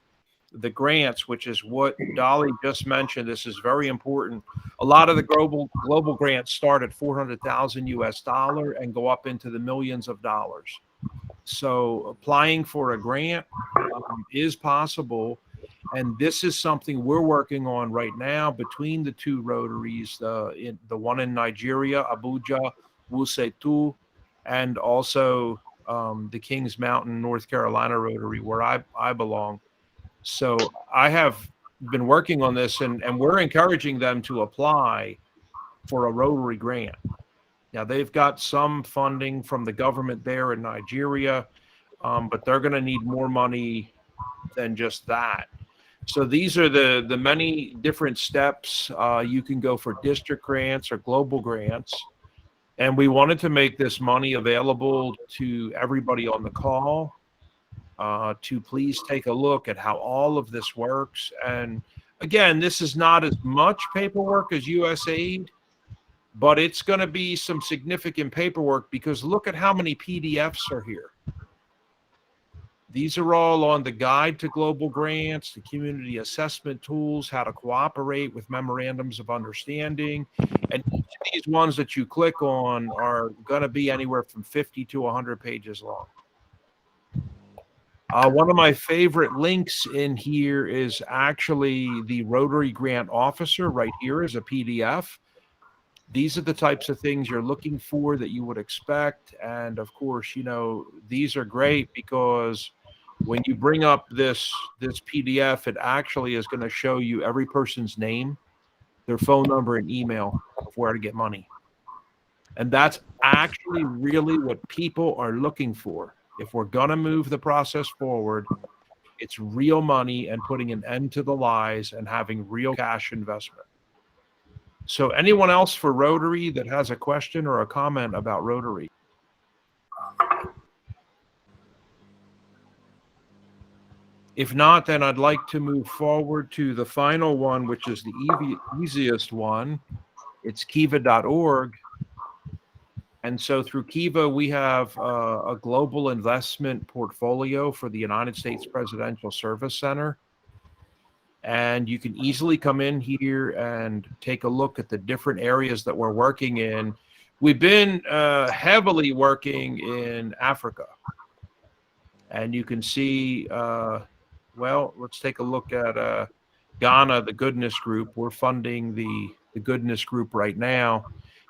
[SPEAKER 1] the grants, which is what Dolly just mentioned. This is very important. A lot of the global grants start at 400,000 US dollar and go up into the millions of dollars. So applying for a grant is possible. And this is something we're working on right now between the 2 Rotaries, the one in Nigeria, Abuja, Wusetu, and also the Kings Mountain, North Carolina Rotary, where I belong. So I have been working on this, and we're encouraging them to apply for a Rotary grant. Now, they've got some funding from the government there in Nigeria, but they're going to need more money than just that. So these are the many different steps. You can go for district grants or global grants. And we wanted to make this money available to everybody on the call to please take a look at how all of this works. And again, this is not as much paperwork as USAID, but it's going to be some significant paperwork because look at how many PDFs are here. These are all on the guide to global grants, the community assessment tools, how to cooperate with memorandums of understanding. And each of these ones that you click on are going to be anywhere from 50 to 100 pages long. One of my favorite links in here is actually the Rotary Grant Officer right here is a PDF. These are the types of things you're looking for that you would expect. And of course, you know, these are great because when you bring up this PDF, it actually is going to show you every person's name, their phone number, and email of where to get money. And that's actually really what people are looking for. If we're going to move the process forward, it's real money and putting an end to the lies and having real cash investment. So anyone else for Rotary that has a question or a comment about Rotary? If not, then I'd like to move forward to the final one, which is the easiest one. It's kiva.org. And so through Kiva, we have a global investment portfolio for the United States Presidential Service Center. And you can easily come in here and take a look at the different areas that we're working in. We've been heavily working in Africa. And you can see, well, let's take a look at Ghana, the Goodness Group. We're funding the Goodness Group right now.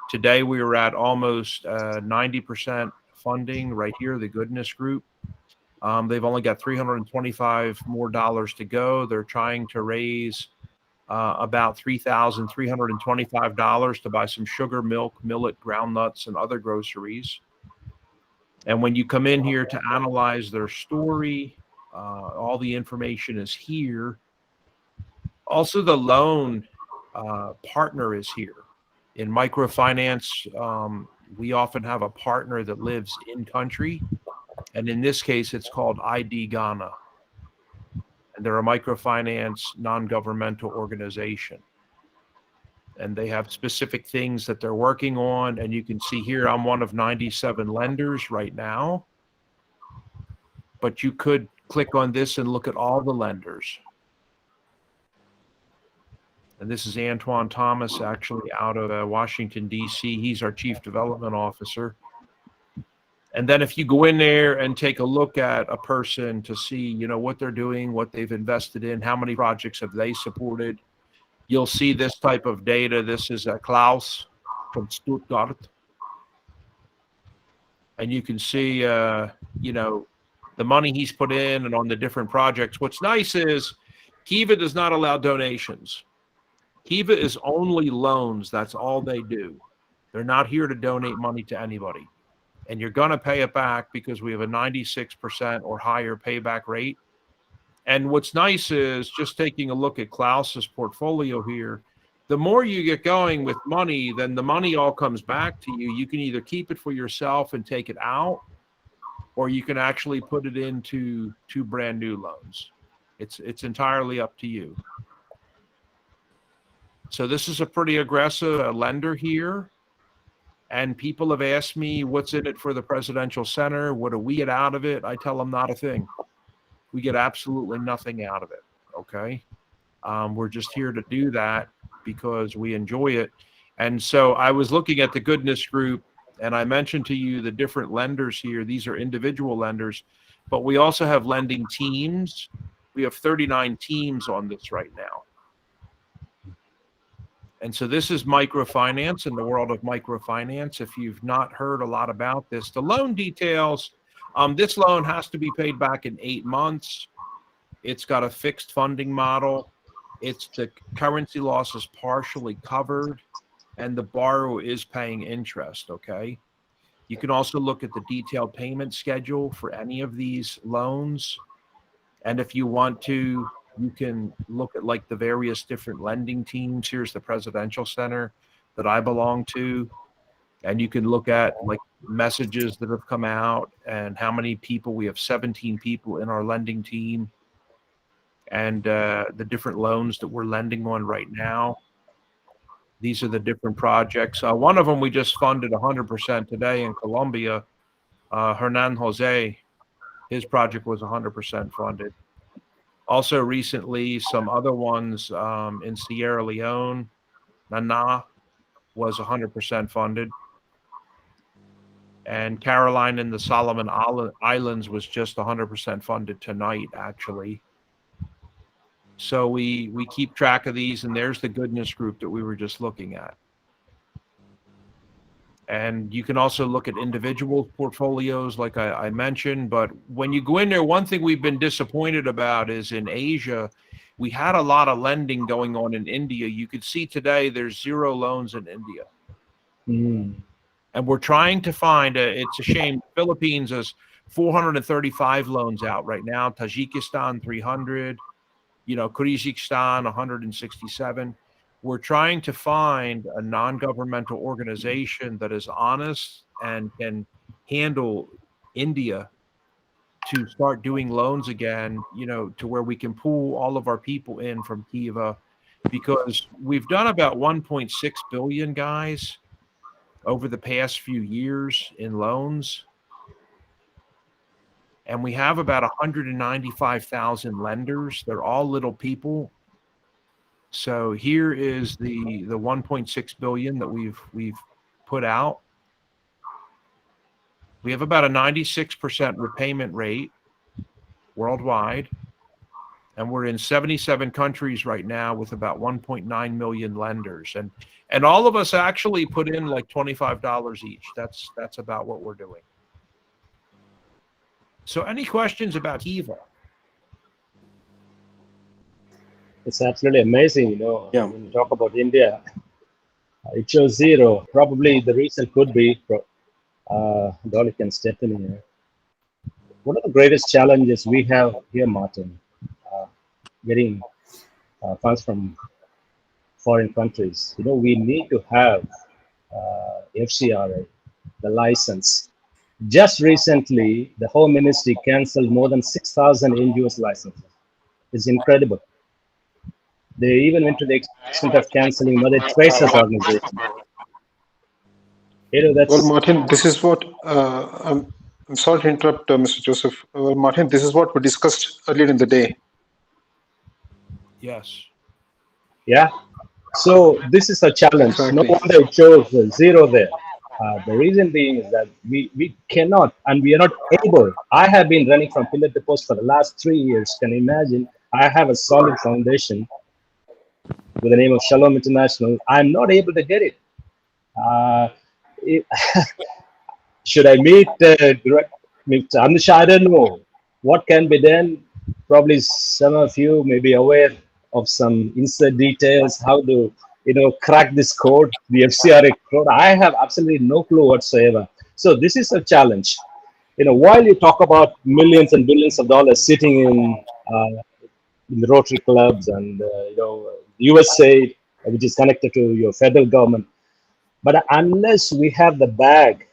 [SPEAKER 1] Today, we were at almost 90% funding right here, the Goodness Group. They've only got $325 more to go. They're trying to raise about $3,325 to buy some sugar, milk, millet, groundnuts, and other groceries. And when you come in here to analyze their story, all the information is here. Also, the loan partner is here. In microfinance, we often have a partner that lives in country. And in this case, it's called ID Ghana. And they're a microfinance non-governmental organization. And they have specific things that they're working on. And you can see here, I'm one of 97 lenders right now. But you could click on this and look at all the lenders. And this is Antoine Thomas, actually out of Washington, D.C. He's our Chief Development Officer. And then if you go in there and take a look at a person to see, you know, what they're doing, what they've invested in, how many projects have they supported, you'll see this type of data. This is Klaus from Stuttgart. And you can see, you know, the money he's put in and on the different projects. What's nice is Kiva does not allow donations. Kiva is only loans. That's all they do. They're not here to donate money to anybody. And you're going to pay it back because we have a 96% or higher payback rate. And what's nice is just taking a look at Klaus's portfolio here. The more you get going with money, then the money all comes back to you. You can either keep it for yourself and take it out, or you can actually put it into 2 brand new loans. It's entirely up to you. So this is a pretty aggressive lender here. And people have asked me, what's in it for the Presidential Center? What do we get out of it? I tell them not a thing. We get absolutely nothing out of it, okay? We're just here to do that because we enjoy it. And so I was looking at the Goodness Group, and I mentioned to you the different lenders here. These are individual lenders, but we also have lending teams. We have 39 teams on this right now. And so this is microfinance, in the world of microfinance. If you've not heard a lot about this, the loan details, this loan has to be paid back in 8 months. It's got a fixed funding model. It's the currency loss is partially covered. and the borrower is paying interest, okay? You can also look at the detailed payment schedule for any of these loans. And if you want to, you can look at like the various different lending teams. Here's the Presidential Center that I belong to. And you can look at like messages that have come out and how many people. We have 17 people in our lending team, and the different loans that we're lending on right now. These are the different projects. One of them we just funded 100% today in Colombia. Hernan Jose, his project was 100% funded. Also recently, some other ones in Sierra Leone, Nana was 100% funded. And Caroline in the Solomon Islands was just 100% funded tonight, actually. So we keep track of these, and there's the goodness group that we were just looking at. And you can also look at individual portfolios, like I mentioned. But when you go in there, one thing we've been disappointed about is in Asia, we had a lot of lending going on in India. You could see today there's 0 loans in India. And we're trying to find, it's a shame, Philippines has 435 loans out right now, Tajikistan 300, Kyrgyzstan 167. We're trying to find a non-governmental organization that is honest and can handle India to start doing loans again, to where we can pull all of our people in from Kiva, because we've done about 1.6 billion, guys, over the past few years in loans. And we have about 195,000 lenders. They're all little people. So here is the 1.6 billion that we've put out. We have about a 96% repayment rate worldwide. And we're in 77 countries right now with about 1.9 million lenders. And all of us actually put in like $25 each. That's about what we're doing. So any questions about Kiva?
[SPEAKER 2] It's absolutely amazing,
[SPEAKER 8] Yeah.
[SPEAKER 2] when you talk about India, it shows 0. Probably the reason could be, Dolly can step in here. One of the greatest challenges we have here, Martin, getting funds from foreign countries. We need to have FCRA, the license. Just recently, the Home Ministry canceled more than 6,000 NGOs licenses. It's incredible. They even went to the extent of canceling Mother Teresa's organization. That's.
[SPEAKER 4] Well, Martin, this is what I'm sorry to interrupt, Mr. Joseph. Well, Martin, this is what we discussed earlier in the day.
[SPEAKER 1] Yes.
[SPEAKER 2] Yeah. So this is a challenge.
[SPEAKER 4] Exactly.
[SPEAKER 2] No wonder it shows 0 there. The reason being is that we cannot, and we are not able. I have been running from pillar to post for the last 3 years. Can you imagine? I have a solid foundation with the name of Shalom International. I'm not able to get it. Should I meet Amisha? I don't know what can be done. Probably some of you may be aware of some inside details, how to crack this code, the FCRA code. I have absolutely no clue whatsoever. So this is a challenge. While you talk about millions and billions of dollars sitting in the Rotary clubs and USAID, which is connected to your federal government, but unless we have the bag,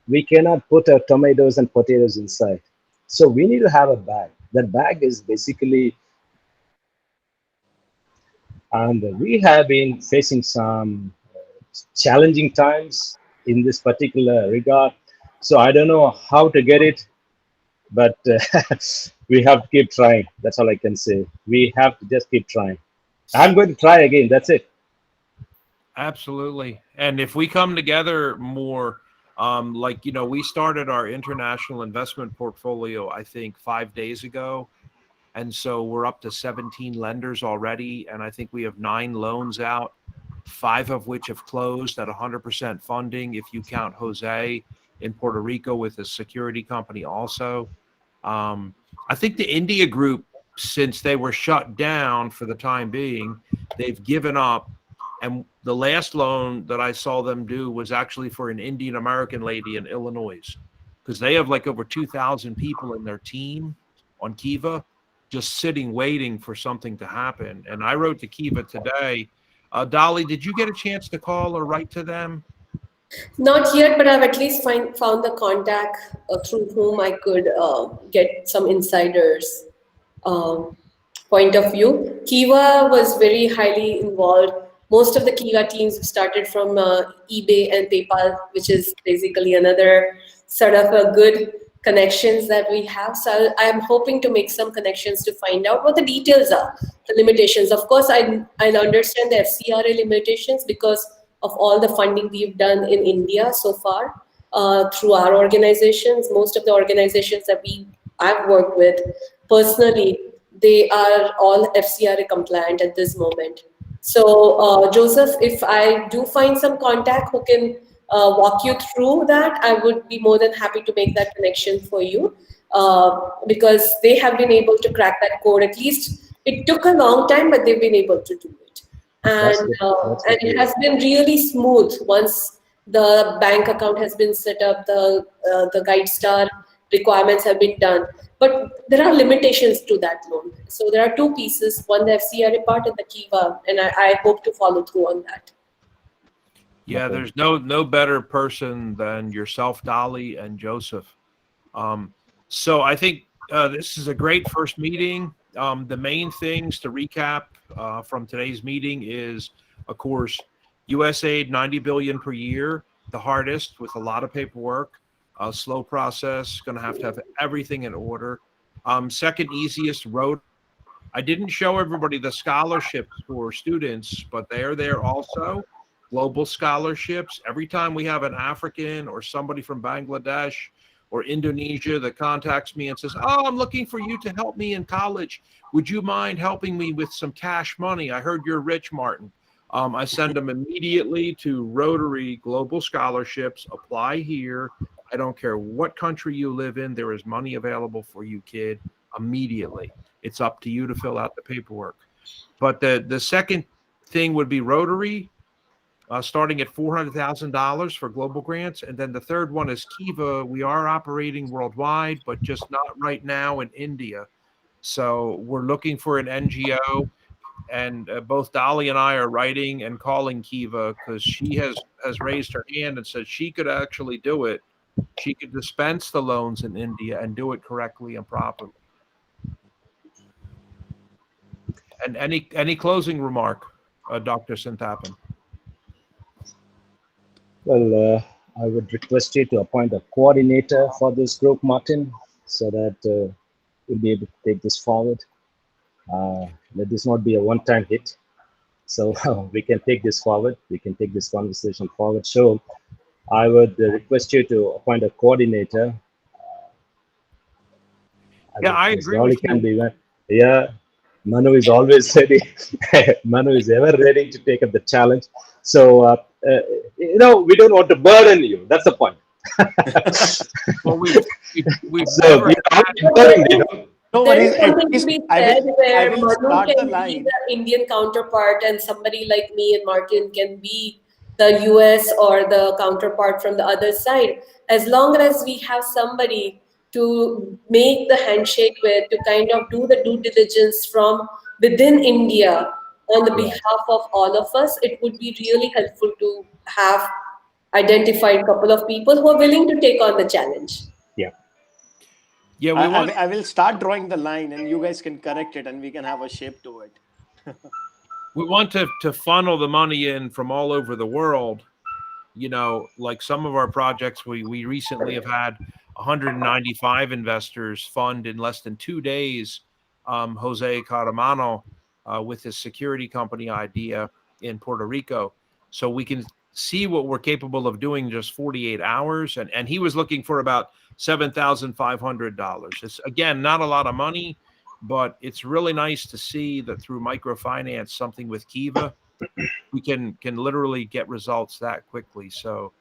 [SPEAKER 2] we cannot put our tomatoes and potatoes inside. So we need to have a bag. That bag is basically, and we have been facing some challenging times in this particular regard. So I don't know how to get it, but we have to keep trying. That's all I can say. We have to just keep trying. I'm going to try again. That's it.
[SPEAKER 1] Absolutely. And if we come together more, we started our international investment portfolio, I think 5 days ago. And so we're up to 17 lenders already. And I think we have 9 loans out, 5 of which have closed at 100% funding, if you count Jose in Puerto Rico with a security company also. I think the India group, since they were shut down for the time being, they've given up. And the last loan that I saw them do was actually for an Indian American lady in Illinois, because they have like over 2,000 people in their team on Kiva, just sitting waiting for something to happen. And I wrote to Kiva today. Dolly, did you get a chance to call or write to them?
[SPEAKER 3] Not yet, but I've at least found the contact through whom I could get some insiders' um, point of view. Kiva was very highly involved. Most of the Kiva teams started from eBay and PayPal, which is basically another sort of a good connections that we have. So I'm hoping to make some connections to find out what the details are, the limitations. Of course, I understand the FCRA limitations because of all the funding we've done in India so far through our organizations. Most of the organizations that I've worked with personally, they are all FCRA compliant at this moment. So Joseph, if I do find some contact who can walk you through that, I would be more than happy to make that connection for you because they have been able to crack that code. At least it took a long time, but they've been able to do it. And it has been really smooth once the bank account has been set up, the Guide Star requirements have been done. But there are limitations to that loan. So there are two pieces, one the FCRA part and the Kiva, and I hope to follow through on that.
[SPEAKER 1] Yeah, there's no better person than yourself, Dolly, and Joseph. So I think this is a great first meeting. The main things to recap from today's meeting is, of course, USAID 90 billion per year, the hardest with a lot of paperwork, slow process, going to have everything in order. Second easiest, road. I didn't show everybody the scholarships for students, but they are there also. Global scholarships. Every time we have an African or somebody from Bangladesh or Indonesia that contacts me and says, "Oh, I'm looking for you to help me in college. Would you mind helping me with some cash money? I heard you're rich, Martin." I send them immediately to Rotary Global Scholarships. Apply here. I don't care what country you live in. There is money available for you, kid, immediately. It's up to you to fill out the paperwork. But the second thing would be Rotary, starting at $400,000 for global grants. And then the third one is Kiva. We are operating worldwide, but just not right now in India. So we're looking for an NGO. And both Dolly and I are writing and calling Kiva because she has raised her hand and said she could actually do it. She could dispense the loans in India and do it correctly and properly. And any closing remark, Dr. Santhappan?
[SPEAKER 2] Well, I would request you to appoint a coordinator for this group, Martin, so that we'll be able to take this forward. Let this not be a one-time hit. So we can take this forward. We can take this conversation forward. So I would request you to appoint a coordinator.
[SPEAKER 1] Yeah, I agree with you.
[SPEAKER 2] Yeah, Manu is always ready. Manu is ever ready to take up the challenge. So, we don't want to burden you. That's the point.
[SPEAKER 1] Well, we've
[SPEAKER 2] so
[SPEAKER 1] never
[SPEAKER 8] No
[SPEAKER 3] there
[SPEAKER 8] worries.
[SPEAKER 3] is something to be said where
[SPEAKER 8] will
[SPEAKER 3] Manu
[SPEAKER 8] start the
[SPEAKER 3] can be
[SPEAKER 8] line.
[SPEAKER 3] the Indian counterpart and somebody like me and Martin can be the US or the counterpart from the other side. As long as we have somebody to make the handshake with, to kind of do the due diligence from within India on the behalf of all of us, it would be really helpful to have identified a couple of people who are willing to take on the challenge.
[SPEAKER 1] Yeah,
[SPEAKER 8] I will start drawing the line and you guys can correct it and we can have a shape to it.
[SPEAKER 1] we want to funnel the money in from all over the world. Like some of our projects, we recently have had 195 investors fund in less than 2 days. Jose Caramano with his security company idea in Puerto Rico. So we can see what we're capable of doing in just 48 hours. And he was looking for about $7,500. It's, again, not a lot of money, but it's really nice to see that through microfinance, something with Kiva, we can literally get results that quickly. So,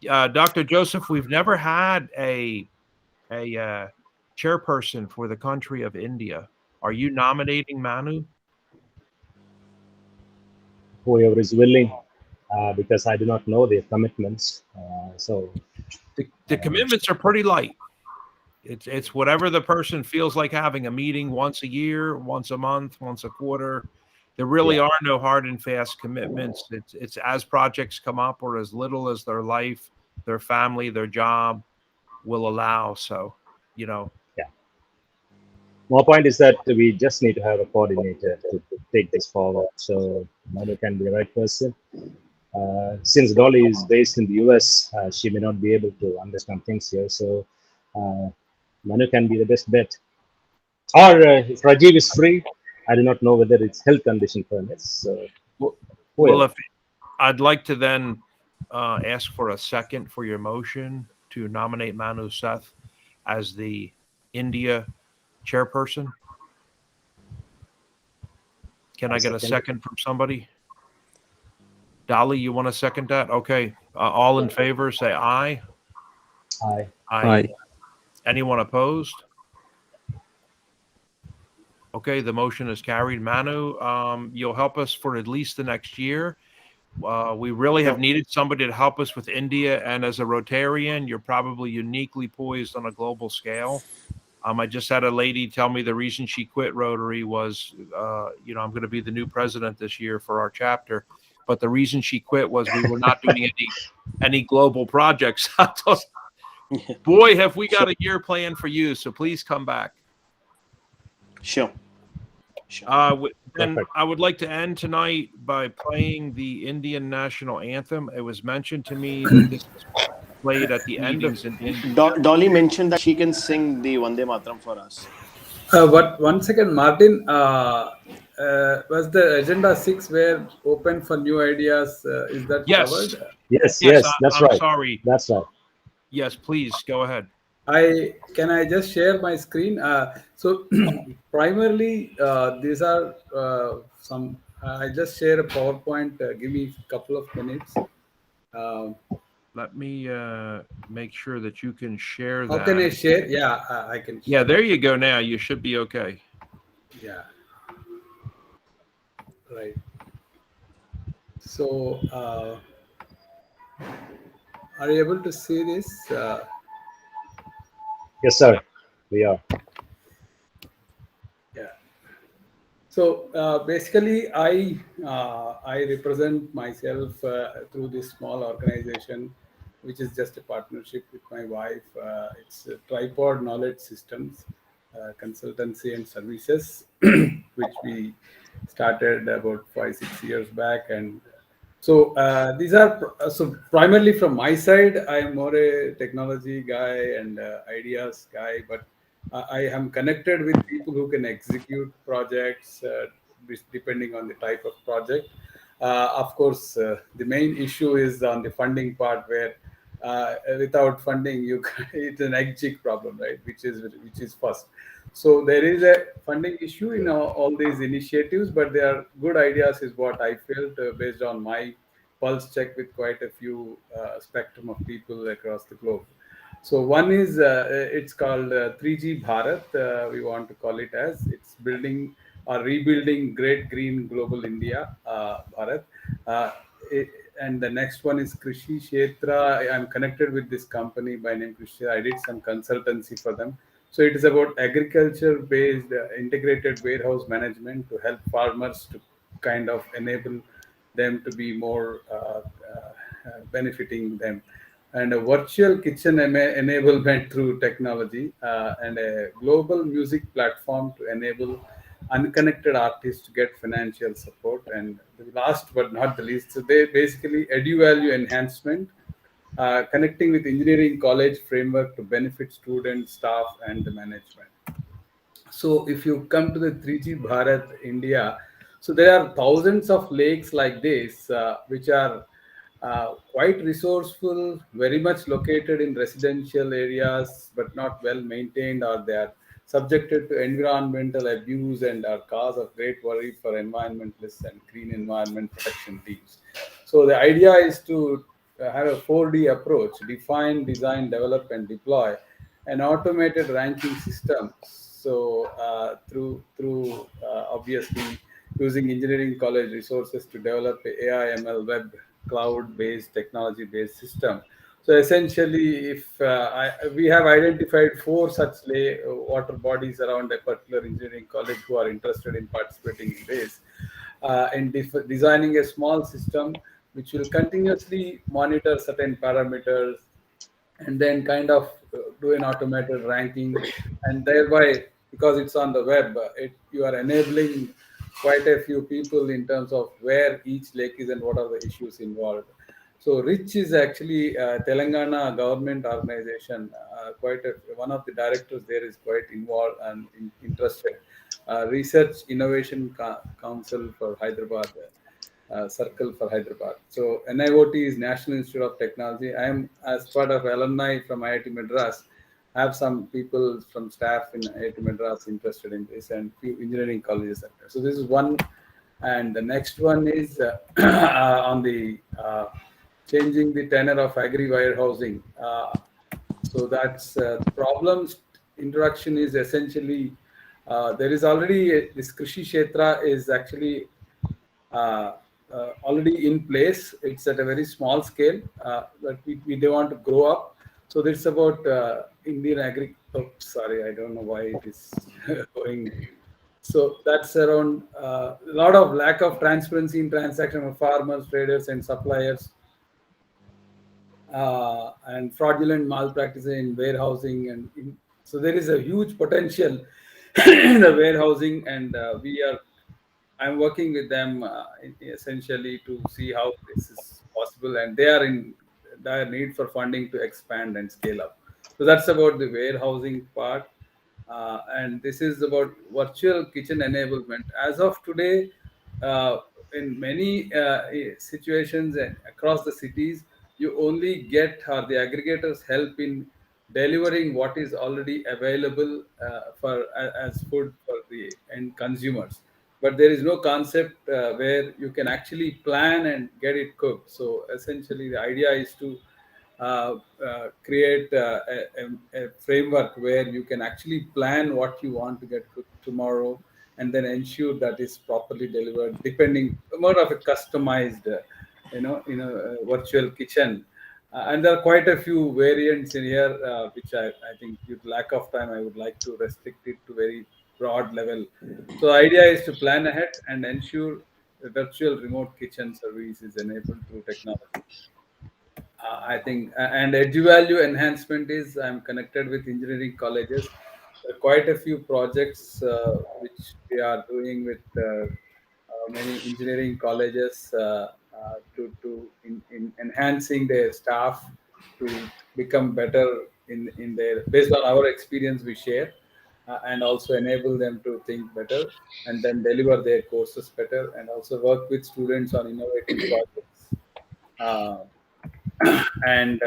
[SPEAKER 1] Dr. Joseph, we've never had a chairperson for the country of India. Are you nominating Manu?
[SPEAKER 2] whoever is willing, because I do not know their commitments. So
[SPEAKER 1] The commitments are pretty light. It's whatever the person feels like having a meeting once a year, once a month, once a quarter. There really are no hard and fast commitments. It's as projects come up or as little as their life, their family, their job will allow. So,
[SPEAKER 2] more point is that we just need to have a coordinator to take this forward. So Manu can be the right person. Since Dolly is based in the US, she may not be able to understand things here. So Manu can be the best bet. Or if Rajiv is free, I do not know whether it's health condition permits.
[SPEAKER 1] well, if I'd like to then ask for a second for your motion to nominate Manu Seth as the India chairperson. Can I get a second from somebody? Dolly, you want to second that? Okay. All in favor, say aye.
[SPEAKER 2] Aye.
[SPEAKER 10] Aye.
[SPEAKER 1] Anyone opposed? Okay, the motion is carried. Manu, you'll help us for at least the next year. We really have needed somebody to help us with India, and as a Rotarian, you're probably uniquely poised on a global scale. I just had a lady tell me the reason she quit Rotary was, I'm going to be the new president this year for our chapter, but the reason she quit was we were not doing any global projects. Boy, have we got a year planned for you, so please come back.
[SPEAKER 8] Sure.
[SPEAKER 1] Then I would like to end tonight by playing the Indian National Anthem. It was mentioned to me that this is played at the end of
[SPEAKER 8] Dolly mentioned that she can sing the Vande Mataram for us.
[SPEAKER 5] But 1 second, Martin. Was the agenda 6 where open for new ideas? Is that covered?
[SPEAKER 2] Yes, that's
[SPEAKER 1] I'm
[SPEAKER 2] right.
[SPEAKER 1] Sorry.
[SPEAKER 2] That's right.
[SPEAKER 1] Yes, please go ahead.
[SPEAKER 5] Can I just share my screen? So primarily, these are some. I just share a PowerPoint. Give me a couple of minutes.
[SPEAKER 1] Let me make sure that you can share that.
[SPEAKER 5] How can I share? Yeah, I can.
[SPEAKER 1] Yeah, there you go. Now you should be okay.
[SPEAKER 5] Yeah. Right. So, are you able to see this?
[SPEAKER 2] Yes, sir. We are.
[SPEAKER 5] Yeah. So basically, I represent myself through this small organization, which is just a partnership with my wife. It's a Tripod Knowledge Systems Consultancy and Services, which we started about 5-6 years back. And so these are so primarily from my side. I'm more a technology guy and ideas guy, but I am connected with people who can execute projects depending on the type of project. Of course, the main issue is on the funding part, where without funding, it's an egg problem, right? Which is first. So there is a funding issue in all these initiatives, but they are good ideas, is what I felt based on my pulse check with quite a few spectrum of people across the globe. So one is it's called 3G Bharat. We want to call it as it's building or rebuilding Great Green Global India, Bharat. And the next one is Krishi Kshetra. I'm connected with this company by name Krishi. I did some consultancy for them. So it is about agriculture-based integrated warehouse management to help farmers to kind of enable them to be more benefiting them. And a virtual kitchen enablement through technology, and a global music platform to enable unconnected artists to get financial support. And the last but not the least, so they basically edu-value enhancement, connecting with engineering college framework to benefit students, staff, and the management. So if you come to the 3G Bharat India, so there are thousands of lakes like this, which are quite resourceful, very much located in residential areas, but not well maintained, or they are subjected to environmental abuse and are cause of great worry for environmentalists and green environment protection teams. So the idea is to have a 4D approach: define, design, develop, and deploy an automated ranking system. So through obviously using engineering college resources to develop a AI ML web cloud-based technology-based system. So essentially, if we have identified 4 such water bodies around a particular engineering college who are interested in participating in this, in designing a small system which will continuously monitor certain parameters and then kind of do an automated ranking, and thereby, because it's on the web, you are enabling quite a few people in terms of where each lake is and what are the issues involved. So Rich is actually a Telangana government organization. One of the directors there is quite involved and interested. Research Innovation Council for Hyderabad, Circle for Hyderabad. So NIOT is National Institute of Technology. I am, as part of alumni from IIT Madras, have some people from staff in IIT Madras interested in this, and few engineering colleges. So this is one, and the next one is on the changing the tenor of agri warehousing. So that's the problems. Introduction is essentially there is already this Krishi Kshetra is actually already in place. It's at a very small scale, but we don't want to grow up. So it's about Indian agri. Oh, sorry, I don't know why it is going. So that's around a lot of lack of transparency in transaction of farmers, traders, and suppliers, and fraudulent malpractices in warehousing, and so there is a huge potential in the warehousing, and I'm working with them essentially to see how this is possible, and they are in dire need for funding to expand and scale up. So that's about the warehousing part, and this is about virtual kitchen enablement. As of today, in many situations and across the cities, you only get the aggregators help in delivering what is already available as food for the end consumers, but there is no concept where you can actually plan and get it cooked. So essentially the idea is to create a framework where you can actually plan what you want to get cooked tomorrow, and then ensure that is properly delivered, depending more of a customized virtual kitchen. And there are quite a few variants in here, which I think, due to lack of time, I would like to restrict it to very broad level. So the idea is to plan ahead and ensure the virtual remote kitchen service is enabled through technology. I think, and edge value enhancement is, I'm connected with engineering colleges. There are quite a few projects which we are doing with many engineering colleges in enhancing their staff to become better in their, based on our experience we share, and also enable them to think better and then deliver their courses better, and also work with students on innovative projects, uh, and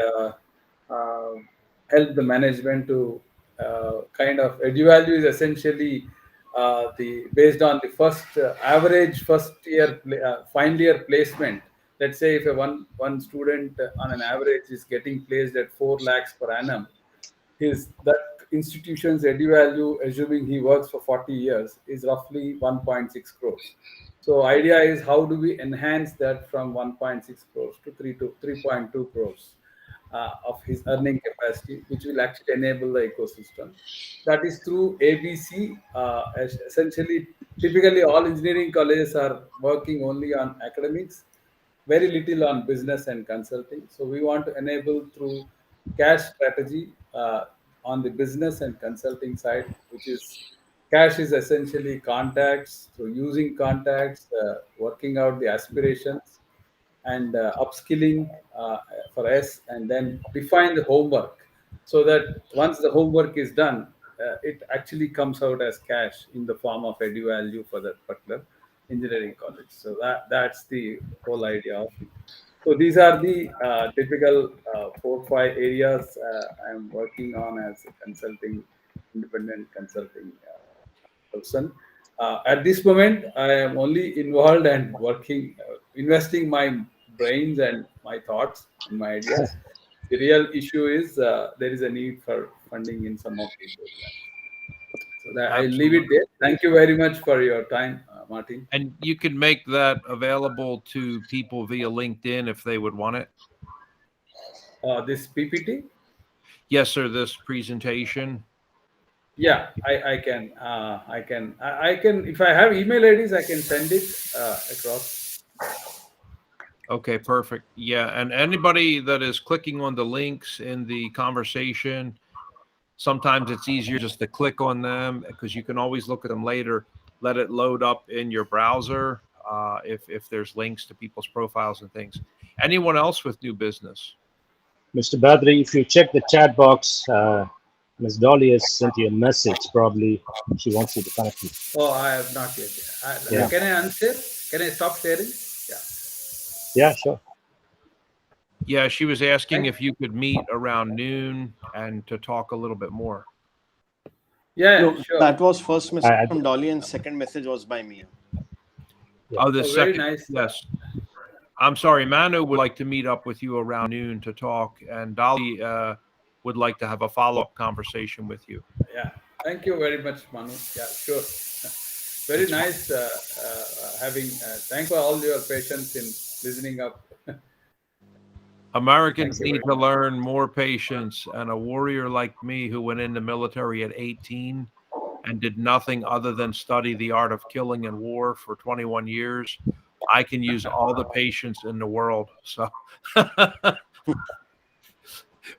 [SPEAKER 5] help the management to kind of edu-value is essentially the based on the average first year final year placement. Let's say if one student on an average is getting placed at 4 lakhs per annum, that institution's edu-value, assuming he works for 40 years, is roughly 1.6 crores. So idea is, how do we enhance that from 1.6 crores to 3.2 crores of his earning capacity, which will actually enable the ecosystem. That is through ABC. Essentially, typically all engineering colleges are working only on academics, very little on business and consulting. So we want to enable through cash strategy on the business and consulting side, which is cash is essentially contacts, so using contacts, working out the aspirations, and upskilling for us, and then define the homework, so that once the homework is done, it actually comes out as cash in the form of edu value for that particular engineering college. So that's the whole idea of it. So these are the typical 4-5 areas I'm working on as a independent consulting person. At this moment, I am only involved and working, investing my brains and my thoughts and my ideas. The real issue is there is a need for funding in some of these programs. So that I leave it there. Thank you very much for your time, Martin.
[SPEAKER 1] And you can make that available to people via LinkedIn if they would want it.
[SPEAKER 5] This PPT?
[SPEAKER 1] Yes, sir. This presentation.
[SPEAKER 5] Yeah, I can. I can. If I have email IDs, I can send it across.
[SPEAKER 1] Okay, perfect. Yeah, and anybody that is clicking on the links in the conversation, sometimes it's easier just to click on them because you can always look at them later. Let it load up in your browser if there's links to people's profiles and things. Anyone else with new business?
[SPEAKER 2] Mr. Badri, if you check the chat box, Ms. Dolly has sent you a message. Probably she wants you to connect me.
[SPEAKER 5] Oh, I have not yet.
[SPEAKER 2] Yeah.
[SPEAKER 5] Can I unshare? Can I stop sharing?
[SPEAKER 2] Yeah, sure.
[SPEAKER 1] Yeah, she was asking if you could meet around noon and to talk a little bit more.
[SPEAKER 5] Yeah,
[SPEAKER 8] No,
[SPEAKER 5] sure.
[SPEAKER 8] that was first message from Dolly and second message was by me.
[SPEAKER 2] Yeah.
[SPEAKER 1] Oh, the second.
[SPEAKER 5] Very nice.
[SPEAKER 1] Yes. I'm sorry, Manu would like to meet up with you around noon to talk, and Dolly would like to have a follow-up conversation with you.
[SPEAKER 5] Yeah, thank you very much, Manu. Yeah, sure. Very nice having. Thanks for all your patience in listening up.
[SPEAKER 1] Americans need to learn more patience, and a warrior like me who went in the military at 18 and did nothing other than study the art of killing and war for 21 years, I can use all the patience in the world. So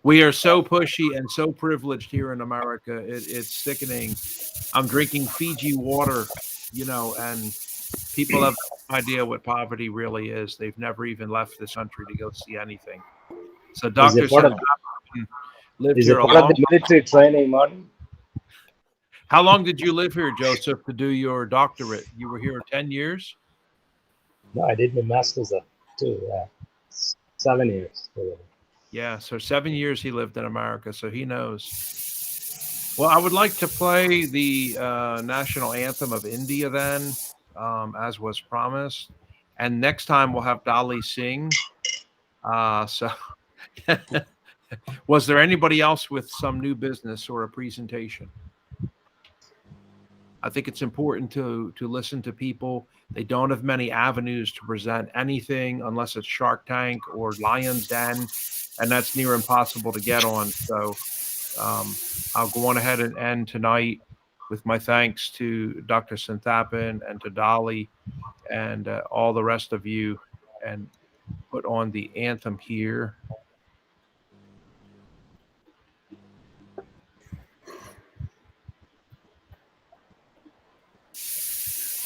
[SPEAKER 1] we are so pushy and so privileged here in America. It's sickening. I'm drinking Fiji water, and people have no idea what poverty really is. They've never even left this country to go see anything. So Doctor Santhappan lived here a long
[SPEAKER 2] time. Military training, Martin?
[SPEAKER 1] How long did you live here, Joseph, to do your doctorate? You were here 10 years?
[SPEAKER 2] No, I did my master's at 7 years.
[SPEAKER 1] Yeah, so 7 years he lived in America, so he knows. Well, I would like to play the National Anthem of India then, as was promised. And next time we'll have Dolly sing. So was there anybody else with some new business or a presentation? I think it's important to listen to people. They don't have many avenues to present anything unless it's Shark Tank or Lion's Den, and that's near impossible to get on. So I'll go on ahead and end tonight with my thanks to Dr. Santhappan and to Dolly and all the rest of you, and put on the anthem here.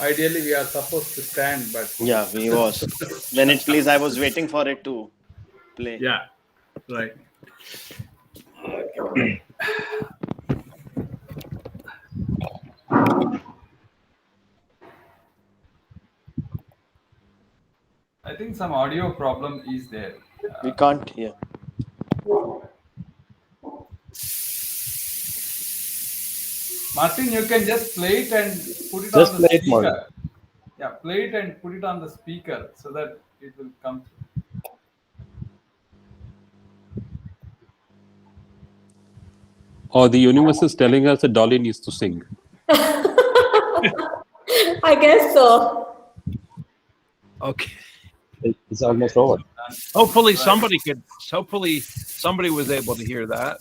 [SPEAKER 5] Ideally, we are supposed to stand, but
[SPEAKER 8] yeah, we was. When it plays, I was waiting for it to play.
[SPEAKER 5] Yeah, right. I think some audio problem is there.
[SPEAKER 8] We can't hear.
[SPEAKER 5] Martin, you can just play it and put it
[SPEAKER 2] Just
[SPEAKER 5] on the
[SPEAKER 2] play it,
[SPEAKER 5] speaker.
[SPEAKER 2] Martin.
[SPEAKER 5] Yeah, play it and put it on the speaker so that it will come through.
[SPEAKER 10] Or the universe is telling us that Dolly needs to sing.
[SPEAKER 3] I guess so.
[SPEAKER 1] Okay.
[SPEAKER 2] It's almost over.
[SPEAKER 1] Hopefully somebody was able to hear that.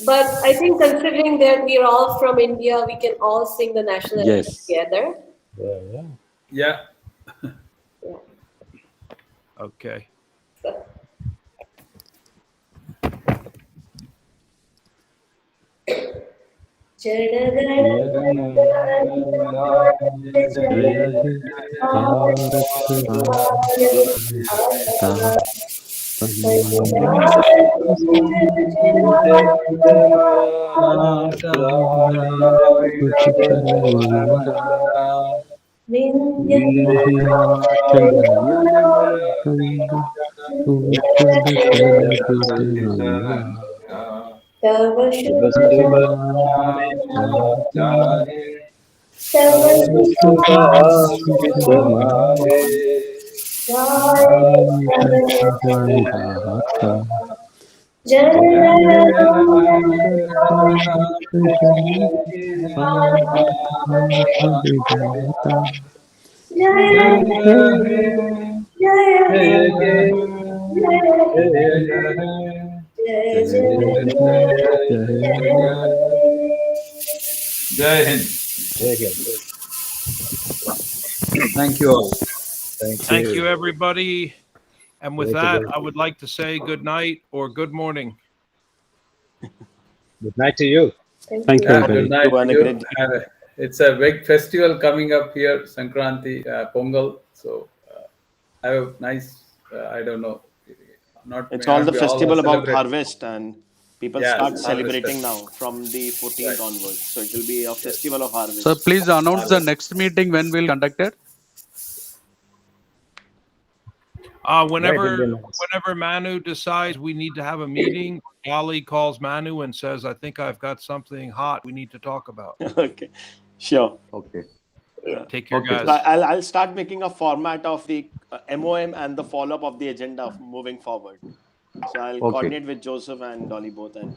[SPEAKER 3] But I think considering that we are all from India, we can all sing the national anthem
[SPEAKER 10] Yes.
[SPEAKER 3] together.
[SPEAKER 5] Yeah.
[SPEAKER 1] Okay.
[SPEAKER 3] Jai
[SPEAKER 5] Jai Hind.
[SPEAKER 2] Jai Hind.
[SPEAKER 5] Thank you all.
[SPEAKER 1] Thank you, everybody. And with
[SPEAKER 2] Very
[SPEAKER 1] that,
[SPEAKER 2] good.
[SPEAKER 1] I would like to say good night or good morning.
[SPEAKER 2] Good night to you.
[SPEAKER 10] Thank you,
[SPEAKER 5] Yeah,
[SPEAKER 10] everybody.
[SPEAKER 5] good night
[SPEAKER 8] You want
[SPEAKER 5] to
[SPEAKER 8] a
[SPEAKER 5] you.
[SPEAKER 8] great day.
[SPEAKER 5] It's a big festival coming up here, Sankranti, Pongal. So have a nice, I don't know,
[SPEAKER 8] It's
[SPEAKER 5] may
[SPEAKER 8] all
[SPEAKER 5] not
[SPEAKER 8] the
[SPEAKER 5] be all
[SPEAKER 8] festival about
[SPEAKER 5] celebrate.
[SPEAKER 8] harvest, and people
[SPEAKER 5] Yes,
[SPEAKER 8] start
[SPEAKER 5] harvest
[SPEAKER 8] celebrating
[SPEAKER 5] festival.
[SPEAKER 8] now from the 14th onwards. So it will be a festival of harvest.
[SPEAKER 11] So please announce the next meeting when we'll conduct it.
[SPEAKER 1] Whenever Manu decides we need to have a meeting, Dolly calls Manu and says, I think I've got something hot we need to talk about.
[SPEAKER 8] Okay, sure.
[SPEAKER 10] Okay.
[SPEAKER 1] Take care,
[SPEAKER 10] Okay.
[SPEAKER 1] guys.
[SPEAKER 8] So I'll start making a format of the MOM and the follow-up of the agenda moving forward. So I'll
[SPEAKER 10] Okay.
[SPEAKER 8] coordinate with Joseph and Dolly both, and